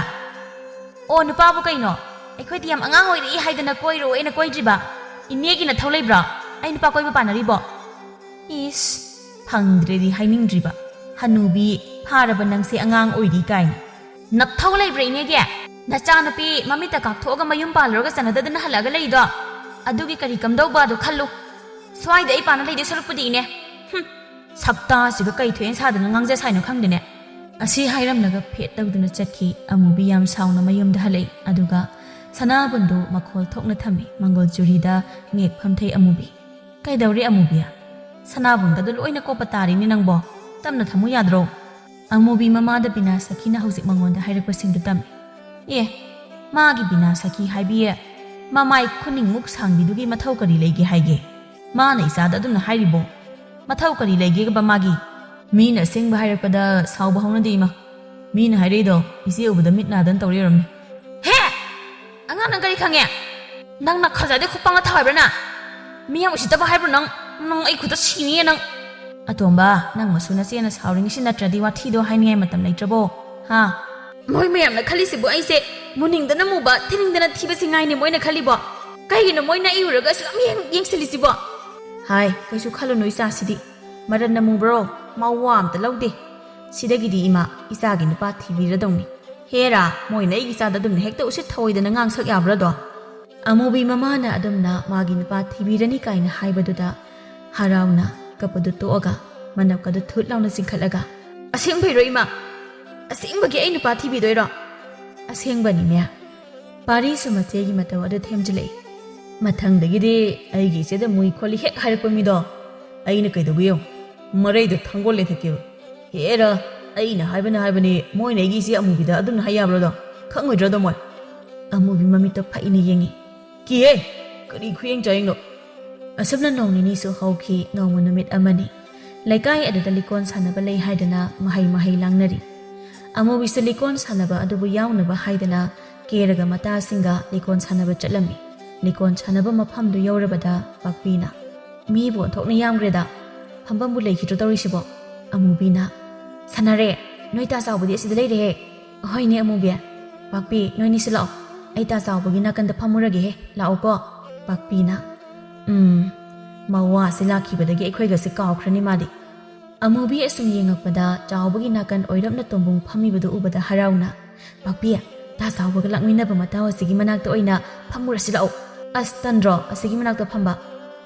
ꯑꯣ, ꯅꯨꯄꯥꯕꯨ ꯀꯩꯅꯣ? ꯑꯩꯈꯣꯏꯗꯤ ꯌꯥꯝ ꯑꯉꯥꯡ ꯑꯣꯏꯔꯛꯏ ꯍꯥꯏꯗꯅ ꯀꯣꯏꯔꯣꯏꯅ ꯀꯣꯏꯗ꯭ꯔꯤꯕ. ꯏꯅꯦꯒꯤ ꯅꯊꯧ ꯂꯩꯕ꯭ꯔꯣ? ꯑꯩ ꯅꯨꯄా ꯀꯣꯏꯕ ꯄꯥꯟꯅꯔꯤꯕꯣ? ꯏꯁ, ꯐꯪꯗ꯭ꯔꯦꯗꯤ ꯍꯥꯏꯅꯤꯡꯗ꯭ꯔꯤꯕ. ꯍꯅꯨꯕꯤ ꯐꯥꯔꯕ ꯅꯪꯁꯦ ꯑꯉꯥꯡ ꯑꯣꯏꯔꯤ ꯀꯥꯏꯅ. ꯅꯊꯧ ꯂꯩꯕ꯭ꯔꯥ ꯏꯅꯦꯒꯤ? ꯅꯆꯥꯅꯨꯄꯤ ꯃꯃꯤꯠꯇ ꯀꯥꯞꯊꯣꯛꯑꯒ ꯃꯌꯨꯝ ꯄꯥꯜꯂꯨꯔꯒ ꯆꯅꯗꯗꯅ ꯍꯜꯂꯛꯑꯒ ꯂꯩꯗꯣ ꯑꯗꯨꯒꯤ ꯀꯔꯤ ꯀꯝꯗꯧꯕꯗꯣ ꯈꯜꯂꯨ. ꯁ꯭ꯋꯥꯏꯗ ꯑꯩ ꯄꯥꯟꯅ ꯂꯩꯗꯣꯏ ꯁꯔꯨꯛꯄꯨꯗꯤ ꯏꯅꯦ. ꯁꯛꯇꯥꯁꯤꯒ ꯀꯩ ꯊꯣꯛꯑꯦꯅ ꯁꯥꯗꯅ ꯉꯥꯡꯖ ꯁꯥꯏꯅꯣ ꯈꯪꯗꯦꯅꯦ. ꯑꯁꯤ ꯍꯥꯏꯔꯝꯂꯒ ꯐꯦꯠ ꯇꯧꯗꯨꯅ ꯆꯠꯈꯤ. ꯑꯃꯨꯕꯤ ꯌꯥꯝ ꯁꯥꯎꯅ ꯃꯌꯨꯝꯗ ꯍꯜꯂꯛꯏ. ꯑꯗꯨꯒ ꯁꯅꯥꯕꯨꯟꯗꯨ ꯃꯈꯣꯜ ꯊꯣꯛꯅ ꯊꯝꯃꯤ. ꯃꯪꯒꯣꯜ ꯆꯨꯔꯤꯗ ꯉꯦꯛ ꯐꯝꯊꯩ ꯑꯃꯨꯕꯤ. ꯀꯩꯗꯧꯔꯤ ꯑꯃꯨꯕꯤ? ꯁꯅꯥꯕꯨꯟꯒꯗꯣ ꯂꯣꯏꯅ ꯀꯣꯞꯄ ꯇꯥꯔꯤꯅꯤ ꯅꯪꯕꯣ. ꯇꯞꯅ ꯊꯝꯃꯨ ꯌꯥꯗ꯭ꯔꯣ? ꯑꯃꯨꯕꯤ ꯃꯃꯥꯗ ꯕꯤꯅꯥ ꯁꯈꯤꯅ ꯍꯧꯖꯤꯛ ꯃꯉꯣꯟꯗ ꯍꯥꯏꯔꯛꯄꯁꯤꯡꯗꯨ ꯇꯝꯃꯤ. ꯑꯦ, ꯃꯥꯒꯤ ꯕꯤꯅꯥ ꯁꯈꯤ ꯍꯥꯏꯕꯤꯌꯦ ꯃꯃꯥꯏ ꯈꯨꯅꯤꯡꯃꯨꯛ ꯁꯥꯡꯕꯤꯗꯨꯒꯤ ꯃꯊꯧ ꯀꯔꯤ ꯂꯩꯒꯦ ꯍꯥꯏꯒꯦ? ꯃꯥꯅ ꯏꯆꯥꯗ ꯑꯗꯨꯝꯅ ꯍꯥꯏꯔꯤꯕꯣ? ꯃꯊꯧ ꯀꯔꯤ ꯂꯩꯒꯦꯒꯕ ꯃꯥꯒꯤ? ꯃꯤꯅ ꯑꯁꯦꯡꯕ ꯍꯥꯏꯔꯛꯄꯗ ꯁꯥꯎꯕ ꯍꯧꯅꯗꯦ ꯏꯃꯥ. ꯃꯤꯅ ꯍꯥꯏꯔꯛꯏꯗꯣ ꯏꯆꯦ ꯎꯕꯗ ꯃꯤꯠ ꯅꯥꯗꯅ ꯇꯧꯔꯤ ꯑꯣꯏꯔꯝꯅꯤ. ꯍꯦ! ꯑꯉꯥꯡ ꯅꯪ ꯀꯔꯤ ꯈꯪꯉꯦ? ꯅꯪꯅ ꯈꯖꯥꯏꯗ ꯈꯨꯄꯥꯡꯒ ꯊꯥꯏꯕ꯭ꯔꯅ? ꯃꯤ ꯌꯥꯝ ꯎꯁꯤꯠꯇꯕ ꯍꯥꯏꯕ꯭ꯔꯣ ꯅꯪ? ꯅꯪ ꯑꯩ ꯈꯨꯠꯇ ꯁꯤꯅꯤꯌꯦ ꯅꯪ. ꯑꯇꯣꯝꯕ, ꯅꯪ ꯃꯁꯨ ꯅꯆꯦꯅ ꯁꯥꯎꯔꯤꯉꯩꯁꯤ ꯅꯠꯇ꯭ꯔꯗꯤ ꯋꯥꯊꯤꯗꯣ ꯍꯥꯏꯅꯤꯡꯉꯥꯏ ꯃꯇꯝ ꯂꯩꯇ꯭ꯔꯕꯣ? ꯍꯥ? ꯃꯣꯏ ꯃꯌꯥꯝꯅ ꯈꯜꯂꯤꯁꯤꯕꯨ ꯑꯩꯁꯦ ꯃꯨꯅꯤꯡꯗꯅ ꯃꯨꯕ, ꯊꯤꯅꯤꯡꯗꯅ ꯊꯤꯕꯁꯤ ꯉꯥꯏꯅꯤ ꯃꯣꯏꯅ ꯈꯜꯂꯤꯕꯣ? ꯀꯩꯒꯤꯅꯣ ꯃꯣꯏꯅ ꯏꯔꯨꯔꯒ ꯑꯁꯨꯛ ꯌꯥꯝ ꯌꯦꯡꯁꯤꯜꯂꯤꯁꯤꯕꯣ? ꯍꯥꯏ, ꯀꯩꯁꯨ ꯈꯜꯂꯨꯅꯨ ꯏꯆꯥꯁꯤꯗꯤ. ꯃꯔꯟꯅ ꯃꯨꯕ꯭ꯔꯣ? ꯃꯋꯥ ꯑꯝꯇ ꯂꯧꯗꯦ. ꯁꯤꯗꯒꯤꯗꯤ ꯏꯃꯥ ꯏꯆꯥꯒꯤ ꯅꯨꯄꯥ ꯊꯤꯕꯤꯔꯗꯧꯅꯤ. ꯍꯦꯔꯥ, ꯃꯣꯏꯅ ꯑꯩꯒꯤ ꯏꯆꯥꯗ ꯑꯗꯨꯝꯅ ꯍꯦꯛꯇ ꯎꯁꯤꯠ ꯊꯑꯣꯏꯗꯅ ꯉꯥꯡꯁꯛ ꯌꯥꯕ꯭ꯔꯗꯣ? ꯑꯃꯨꯕꯤ ꯃꯃꯥꯅ ꯑꯗꯨꯝꯅ ꯃꯥꯒꯤ ꯅꯨꯄꯥ ꯊꯤꯕꯤꯔꯅꯤ ꯀꯥꯏꯅ ꯍꯥꯏꯕꯗꯨꯗ ꯍꯔꯥꯎꯅ ꯀꯞꯄꯗꯨ ꯇꯣꯛꯑꯒ ꯃꯅꯞꯀꯗꯨ ꯊꯨꯠ ꯂꯥꯎꯅ ꯆꯤꯡꯈꯠꯂꯒ, ꯑꯁꯦꯡꯕꯩꯔꯣ ꯏꯃꯥ? ꯑꯁꯦꯡꯕꯒꯤ ꯑꯩ ꯅꯨꯄꯥ ꯊꯤꯕꯤꯗꯣꯏꯔꯣ? ꯑꯁꯦꯡꯕꯅꯤꯅꯦ. ꯄꯥꯔꯤꯁꯨ ꯃꯆꯦꯒꯤ ꯃꯇꯧ ꯑꯗꯨ ꯊꯦꯝꯖꯤꯜꯂꯛꯏ. ꯃꯊꯪꯗꯒꯤꯗꯤ ꯑꯩꯒꯤ ꯏꯆꯦꯗ ꯃꯨꯏ ꯈꯣꯠꯂꯤ ꯍꯦꯛ ꯍꯥꯏꯔꯛꯄ ꯃꯤꯗꯣ ꯑꯩꯅ ꯀꯩꯗꯧꯕꯤꯌꯣ? ꯃꯔꯩꯗꯣ ꯊꯥꯡꯒꯣꯜ ꯂꯩꯊꯛꯀꯦꯕ. ꯍꯦꯔ, ꯑꯩꯅ ꯍꯥꯏꯕꯅꯤ, ꯃꯣꯏꯅ ꯑꯩꯒꯤ ꯏꯆꯦ ꯑꯃꯨꯕꯤꯗ ꯑꯗꯨꯝꯅ ꯍꯥꯏ ꯌꯥꯕ꯭ꯔꯣꯗꯣ? ꯈꯪꯉꯣꯏꯗ꯭ꯔꯣꯗꯣ ꯃꯣꯏ? ꯑꯃꯨꯕꯤ ꯃꯃꯤꯠꯇꯣ ꯐꯩꯅ ꯌꯦꯡꯉꯤ. ꯀꯤꯍꯦ! ꯀꯔꯤ ꯈꯨꯌꯦꯡ ꯆꯥꯌꯦꯡꯅꯣ? ꯑꯁꯨꯝꯅ ꯅꯣꯡ ꯅꯤꯅꯤꯁꯨ ꯍꯧꯈꯤ. ꯅꯣꯡꯃ ꯅꯨꯃꯤꯠ ꯑꯃꯅꯤ. ꯂꯩꯀꯥꯏ ꯑꯗꯨꯗ ꯂꯤꯀꯣꯟ ꯁꯥꯟꯅꯕ ꯂꯩ ꯍꯥꯏꯗꯅ ꯃꯍꯩ ꯂꯥꯡꯅꯔꯤ. ꯑꯃꯨꯕꯤꯁꯨ ꯂꯤꯀꯣꯟ ꯁꯥꯟꯅꯕ ꯑꯗꯨꯕꯨ ꯌꯥꯎꯅꯕ ꯍꯥꯏꯗꯅ ꯀꯦꯔꯒ ꯃꯇꯥꯁꯤꯡꯒ ꯂꯤꯀꯣꯟ ꯁꯥꯟꯅꯕ ꯆꯠꯂꯝꯃꯤ. ꯂꯤꯀꯣꯟ ꯁꯥꯟꯅꯕ ꯃꯐꯝꯗꯨ ꯌꯧꯔꯕꯗ ꯄꯥꯛꯄꯤꯅ, ꯃꯤꯕꯨ ꯑꯣꯟꯊꯣꯛꯅ ꯌꯥꯝꯈ꯭ꯔꯦꯗ, ꯐꯝꯐꯝꯕꯨ ꯂꯩꯈꯤꯗ꯭ꯔꯣ ꯇꯧꯔꯤꯁꯤꯕꯣ? ꯑꯃꯨꯕꯤꯅ, ꯁꯥꯟꯅꯔꯦ, ꯅꯣꯏ ꯇꯥ ꯆꯥꯎꯕꯗꯤ ꯑꯁꯤꯗ ꯂꯩꯔꯦꯍꯦ. ꯍꯣꯏꯅꯦ ꯑꯃꯨꯕꯤ. ꯄꯥꯛꯄꯤ, ꯅꯣꯏꯅꯤꯁꯨ ꯂꯥꯛꯑꯣ. ꯑꯩ ꯇꯥ ꯆꯥꯎꯕꯒꯤ ꯅꯥꯀꯟꯗ ꯐꯝꯃꯨꯔꯒꯦꯍꯦ. ꯂꯥꯛꯑꯣꯀꯣ. ꯄꯥꯛꯄꯤꯅ, ꯃꯋꯥꯁꯤ ꯂꯥꯛꯈꯤꯕꯗꯒꯤ ꯑꯩꯈꯣꯏꯒꯁꯦ ꯀꯥꯎꯈ꯭ꯔꯅꯤ ꯃꯥꯗꯤ. ꯑꯃꯨꯕꯤ ꯑꯁꯨꯝ ꯌꯦꯡꯉꯛꯄꯗ ꯆꯥꯎꯕꯒꯤ ꯅꯥꯀꯟ ꯑꯣꯏꯔꯞꯅ ꯇꯣꯡꯕꯨꯡ ꯐꯝꯃꯤꯕꯗꯨ ꯎꯕꯗ ꯍꯔꯥꯎꯅ, ꯄꯥꯛꯄꯤ, ꯇꯥ ꯆꯥꯎꯕꯒ ꯂꯥꯛꯃꯤꯟꯅꯕ ꯃꯇꯥꯎ ꯑꯁꯤꯒꯤ ꯃꯅꯥꯛꯇ ꯑꯣꯏꯅ ꯐꯝꯃꯨꯔꯁꯤ ꯂꯥꯛꯑꯣ. ꯑꯁ, ꯇꯟꯗ꯭ꯔꯣ ꯑꯁꯤꯒꯤ ꯃꯅꯥꯛꯇ ꯐꯝꯕ?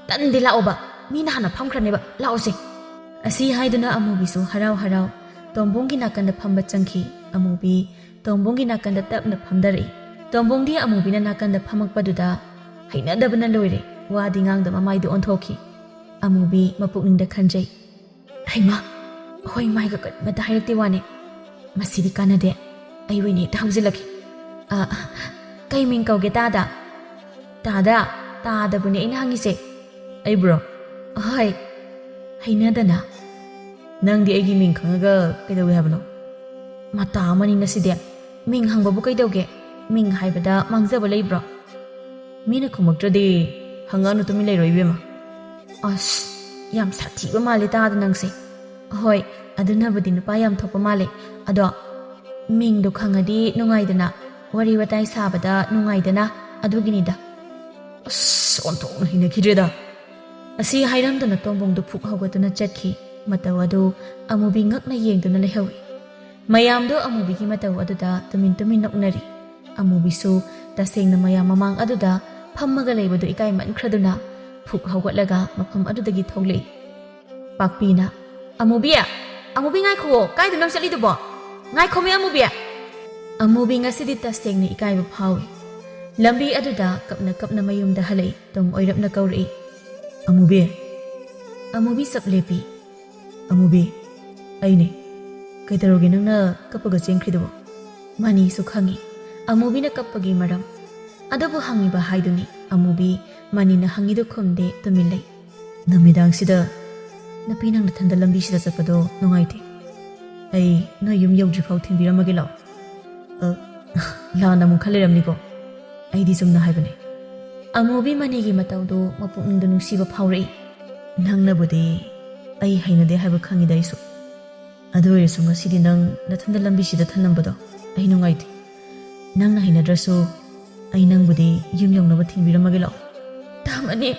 ꯇꯟꯗꯤ ꯂꯥꯛꯑꯣꯕ, ꯃꯤꯅ ꯍꯥꯟꯅ ꯐꯝꯈ꯭ꯔꯅꯦꯕ, ꯂꯥꯛꯑꯣꯁꯦ. ꯑꯁꯤ ꯍꯥꯏꯗꯨꯅ ꯑꯃꯨꯕꯤꯁꯨ ꯍꯔꯥꯎ ꯇꯣꯡꯕꯨꯡꯒꯤ ꯅꯥꯀꯟꯗ ꯐꯝꯕ ꯆꯪꯈꯤ. ꯑꯃꯨꯕꯤ ꯇꯣꯡꯕꯨꯡꯒꯤ ꯅꯥꯀꯟꯗ ꯇꯞꯅ ꯐꯝꯗꯔꯛꯏ. ꯇꯣꯡꯕꯨꯡꯗꯤ ꯑꯃꯨꯕꯤꯅ ꯅꯥꯀꯟꯗ ꯐꯝꯃꯛꯄꯗꯨꯗ ꯍꯩꯅꯗꯕꯅ ꯂꯣꯏꯔꯦ. ꯋꯥꯗꯤ ꯉꯥꯡꯗꯕ ꯃꯥꯏꯗꯨ ꯑꯣꯟꯊꯣꯛꯈꯤ. ꯑꯃꯨꯕꯤ ꯃꯄꯨꯛꯅꯤꯡꯗ ꯈꯟꯖꯩ, ꯍꯩꯃꯥ, ꯍꯣꯏ ꯃꯥꯏꯒ ꯀꯔꯤꯃꯇ ꯍꯥꯏꯔꯛꯇꯦ ꯋꯥꯅꯦ. ꯃꯁꯤꯗꯤ ꯀꯥꯟꯅꯗꯦ. ꯑꯩ ꯑꯣꯏꯅ ꯍꯦꯛꯇ ꯍꯧꯖꯤꯜꯂꯛꯀꯦ. ꯀꯩ ꯃꯤꯡ ꯀꯧꯒꯦ ꯇꯥꯗ? ꯇꯥꯗ? ꯇꯥꯗꯕꯨꯅꯦ ꯑꯩꯅ ꯍꯪꯉꯤꯁꯦ. ꯑꯩꯕꯨꯔꯣ? ꯍꯣꯏ. ꯍꯩꯅꯗꯅ, ꯅꯪꯗꯤ ꯑꯩꯒꯤ ꯃꯤꯡ ꯈꯪꯉꯒ ꯀꯩꯗꯧꯒꯦ ꯍꯥꯏꯕꯅꯣ? ꯃꯇꯥ ꯑꯃꯅꯤ ꯉꯁꯤꯗꯤ. ꯃꯤꯡ ꯍꯪꯕꯕꯨ ꯀꯩꯗꯧꯒꯦ? ꯃꯤꯡ ꯍꯥꯏꯕꯗ ꯃꯥꯡꯖꯕ ꯂꯩꯕ꯭ꯔꯣ? ꯃꯤꯅ ꯈꯨꯝꯃꯛꯇ꯭ꯔꯗꯤ ꯍꯪꯉꯛꯑꯅꯨ, ꯇꯨꯃꯤꯟ ꯂꯩꯔꯣ ꯏꯕꯦꯝꯃ. ꯑꯁ, ꯌꯥꯝ ꯁꯥꯊꯤꯕ ꯃꯥꯜꯂꯦ ꯇꯥꯗ ꯅꯪꯁꯦ. ꯍꯣꯏ, ꯑꯗꯨꯅꯕꯨꯗꯤ ꯅꯨꯄꯥ ꯌꯥꯝ ꯊꯣꯛꯄ ꯃꯥꯜꯂꯦ. ꯑꯗꯣ ꯃꯤꯡꯗꯣ ꯈꯪꯉꯗꯤ ꯅꯨꯡꯉꯥꯏꯗꯅ, ꯋꯥꯔꯤ ꯋꯥꯇꯥꯏ ꯁꯥꯕꯗ ꯅꯨꯡꯉꯥꯏꯗꯅ, ꯑꯗꯨꯒꯤꯅꯤꯗ. ꯑꯁ, ꯑꯣꯟꯊꯣꯛꯅ ꯍꯩꯅꯈꯤꯗ꯭ꯔꯦꯗ. ꯑꯁꯤ ꯍꯥꯏꯔꯝꯗꯅ ꯇꯣꯡꯕꯨꯡꯗꯨ ꯐꯨꯛ ꯍꯧꯒꯠꯇꯨꯅ ꯆꯠꯈꯤ. ꯃꯇꯧ ꯑꯗꯨ ꯑꯃꯨꯕꯤ ꯉꯛꯅ ꯌꯦꯡꯗꯨꯅ ꯂꯩꯍꯧꯏ. ꯃꯌꯥꯝꯗꯣ ꯑꯃꯨꯕꯤꯒꯤ ꯃꯇꯧ ꯑꯗꯨꯗ ꯇꯨꯃꯤꯟ ꯅꯣꯛꯅꯔꯤ. ꯑꯃꯨꯕꯤꯁꯨ ꯇꯁꯦꯡꯅ ꯃꯌꯥꯝ ꯃꯃꯥꯡ ꯑꯗꯨꯗ ꯐꯝꯃꯒ ꯂꯩꯕꯗꯨ ꯏꯀꯥꯏꯃꯟꯈ꯭ꯔꯗꯨꯅ ꯐꯨꯛ ꯍꯧꯒꯠꯂꯒ ꯃꯐꯝ ꯑꯗꯨꯗꯒꯤ ꯊꯣꯛꯂꯛꯏ. ꯄꯥꯛꯄꯤꯅ, ꯑꯃꯨꯕꯤ ꯉꯥꯏꯈꯨꯑꯣ, ꯀꯥꯏꯗ ꯅꯪ ꯆꯠꯂꯤꯗꯨꯕꯣ? ꯉꯥꯏꯈꯣꯃꯦ ꯑꯃꯨꯕꯤ. ꯑꯃꯨꯕꯤ ꯉꯁꯤꯗꯤ ꯇꯁꯦꯡꯅ ꯏꯀꯥꯏꯕ ꯐꯥꯎꯏ. ꯂꯝꯕꯤ ꯑꯗꯨꯗ ꯀꯞꯅ ꯃꯌꯨꯝꯗ ꯍꯜꯂꯛꯏ. ꯇꯨꯡ ꯑꯣꯏꯔꯞꯅ ꯀꯧꯔꯛꯏ. ꯑꯃꯨꯕꯤ. ꯑꯃꯨꯕꯤ ꯆꯞ ꯂꯦꯞꯄꯤ. ꯑꯃꯨꯕꯤ, ꯑꯩꯅꯦ ꯀꯩꯗꯧꯔꯒꯦ ꯅꯪꯅ ꯀꯞꯄꯒ ꯆꯦꯟꯈ꯭ꯔꯤꯗꯨꯕꯣ? ꯃꯅꯤꯁꯨ ꯈꯪꯉꯤ ꯑꯃꯨꯕꯤꯅ ꯀꯞꯄꯒꯤ ꯃꯔꯝ ꯑꯗꯨꯕꯨ ꯍꯪꯉꯤꯕ ꯍꯥꯏꯗꯨꯅꯤ ꯑꯃꯨꯕꯤ ꯃꯅꯤꯅ ꯍꯪꯉꯤꯗꯨ ꯈꯨꯝꯗꯦ ꯇꯨꯃꯤꯟ ꯂꯩ꯫ ꯅꯨꯃꯤꯗꯥꯡꯁꯤꯗ ꯅꯨꯄꯤ ꯅꯪ ꯅꯊꯟꯗ ꯂꯝꯕꯤꯁꯤꯗ ꯆꯠꯄꯗꯣ ꯅꯨꯡꯉꯥꯏꯇꯦ꯫ ꯑꯩ ꯅꯣꯏ ꯌꯨꯝ ꯌꯧꯗ꯭ꯔꯤꯐꯥꯎ ꯊꯤꯟꯕꯤꯔꯝꯃꯒꯦ ꯂꯥꯛꯑꯣ꯫ ꯂꯥꯟꯅ ꯑꯃꯨꯛ ꯈꯜꯂꯤꯔꯝꯅꯤꯀꯣ? ꯑꯩꯗꯤ ꯆꯨꯝꯅ ꯍꯥꯏꯕꯅꯦ꯫ ꯑꯃꯨꯕꯤ ꯃꯅꯤꯒꯤ ꯃꯇꯧꯗꯨ ꯃꯄꯨꯛꯅꯤꯡꯗ ꯅꯨꯡꯁꯤꯕ ꯐꯥꯎꯔꯛꯏ꯫ ꯅꯪꯅꯕꯨꯗꯤ ꯑꯩ ꯍꯩꯅꯗꯦ ꯍꯥꯏꯕ ꯈꯪꯉꯤꯗ ꯑꯩꯁꯨ꯫ ꯑꯗꯨ ꯑꯣꯏꯔꯁꯨ ꯉꯁꯤꯗꯤ ꯅꯪ ꯅꯊꯟꯗ ꯂꯝꯕꯤꯁꯤꯗ ꯊꯅꯝꯕꯗꯣ ꯑꯩ ꯅꯨꯡꯉꯥꯏꯇꯦ꯫ ꯅꯪꯅ ꯍꯩꯅꯗ꯭ꯔꯁꯨ ꯑꯩ ꯅꯪꯕꯨꯗꯤ ꯌꯨꯝ ꯌꯧꯅꯕ ꯊꯤꯟꯕꯤꯔꯝꯃꯒꯦ ꯂꯥꯛꯑꯣ꯫ ꯇꯥꯃꯅꯤ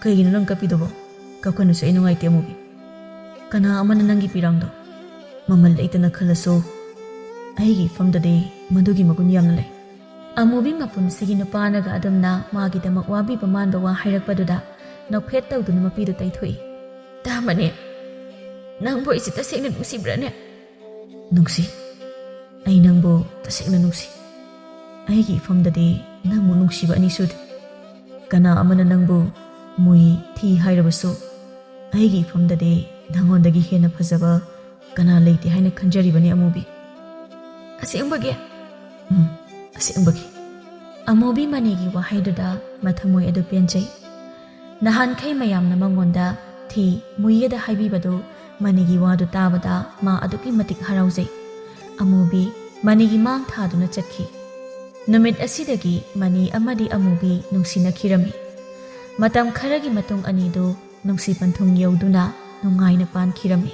ꯀꯩꯒꯤꯅꯣ ꯅꯪ ꯀꯞꯄꯤꯗꯨꯕꯣ? ꯀꯞꯀꯅꯨꯁꯨ ꯑꯩ ꯅꯨꯡꯉꯥꯏꯇꯦ ꯑꯃꯨꯕꯤ꯫ ꯀꯅꯥ ꯑꯃꯅ ꯅꯪꯒꯤ ꯄꯤꯔꯥꯡꯗꯣ ꯃꯃꯜ ꯂꯩꯇꯅ ꯈꯜꯂꯁꯨ ꯑꯩꯒꯤ ꯏꯐꯝꯗꯗꯤ ꯃꯗꯨꯒꯤ ꯃꯒꯨꯟ ꯌꯥꯝꯅ ꯂꯩ꯫ ꯑꯃꯨꯕꯤ ꯃꯄꯨꯟꯁꯤꯒꯤ ꯅꯨꯄꯥꯅꯒ ꯑꯗꯨꯝꯅ ꯃꯥꯒꯤꯗꯃꯛ ꯋꯥꯕꯤꯕ ꯃꯥꯟꯕ ꯋꯥ ꯍꯥꯏꯔꯛꯄꯗꯨꯗ ꯅꯣꯛꯐꯦꯠ ꯇꯧꯗꯨꯅ ꯃꯄꯤꯗꯨ ꯇꯩꯊꯣꯛꯏ꯫ ꯇꯥꯃꯅꯤ ꯅꯪꯕꯨ ꯑꯩꯁꯤ ꯇꯁꯦꯡꯅ ꯅꯨꯡꯁꯤꯕ꯭ꯔꯅꯦ? ꯅꯨꯡꯁꯤ꯫ ꯑꯩ ꯅꯪꯕꯨ ꯇꯁꯦꯡꯅ ꯅꯨꯡꯁꯤ꯫ ꯑꯩꯒꯤ ꯏꯐꯝꯗꯗꯤ ꯅꯪꯕꯨ ꯅꯨꯡꯁꯤꯕ ꯑꯅꯤ ꯁꯨꯗꯦ꯫ ꯀꯅꯥ ꯑꯃꯅ ꯅꯪꯕꯨ ꯃꯨꯏ ꯊꯤ ꯍꯥꯏꯔꯕꯁꯨ ꯑꯩꯒꯤ ꯏꯐꯝꯗꯗꯤ ꯅꯪꯉꯣꯟꯗꯒꯤ ꯍꯦꯟꯅ ꯐꯖꯕ ꯀꯅꯥ ꯂꯩꯇꯦ ꯍꯥꯏꯅ ꯈꯟꯖꯔꯤꯕꯅꯤ ꯑꯃꯨꯕꯤ꯫ ꯑꯁꯦꯡꯕꯒꯤ? ꯑꯁꯦꯡꯕꯒꯤ꯫ ꯑꯃꯨꯕꯤ ꯃꯅꯤꯒꯤ ꯋꯥꯍꯩꯗꯨꯗ ꯃꯊꯃꯣꯏ ꯑꯗꯨ ꯄꯦꯟꯖꯩ꯫ ꯅꯍꯥꯟꯈꯩ ꯃꯌꯥꯝꯅ ꯃꯉꯣꯟꯗ ꯊꯤ ꯃꯨꯏꯌꯦꯗ ꯍꯥꯏꯕꯤꯕꯗꯨ ꯃꯅꯤꯒꯤ ꯋꯥꯗꯨ ꯇꯥꯕꯗ ꯃꯥ ꯑꯗꯨꯛꯀꯤ ꯃꯇꯤꯛ ꯍꯔꯥꯎꯖꯩ꯫ ꯑꯃꯨꯕꯤ ꯃꯅꯤꯒꯤ ꯃꯥꯡ ꯊꯥꯗꯨꯅ ꯆꯠꯈꯤ꯫ ꯅꯨꯃꯤꯠ ꯑꯁꯤꯗꯒꯤ ꯃꯅꯤ ꯑꯃꯗꯤ ꯑꯃꯨꯕꯤ ꯅꯨꯡꯁꯤꯅꯈꯤꯔꯝꯃꯤ꯫ ꯃꯇꯝ ꯈꯔꯒꯤ ꯃꯇꯨꯡ ꯑꯅꯤꯗꯨ ꯅꯨꯡꯁꯤ ꯄꯟꯊꯨꯡ ꯌꯧꯗꯨꯅ ꯅꯨꯡꯉꯥꯏꯅ ꯄꯥꯟꯈꯤꯔꯝꯃꯤ꯫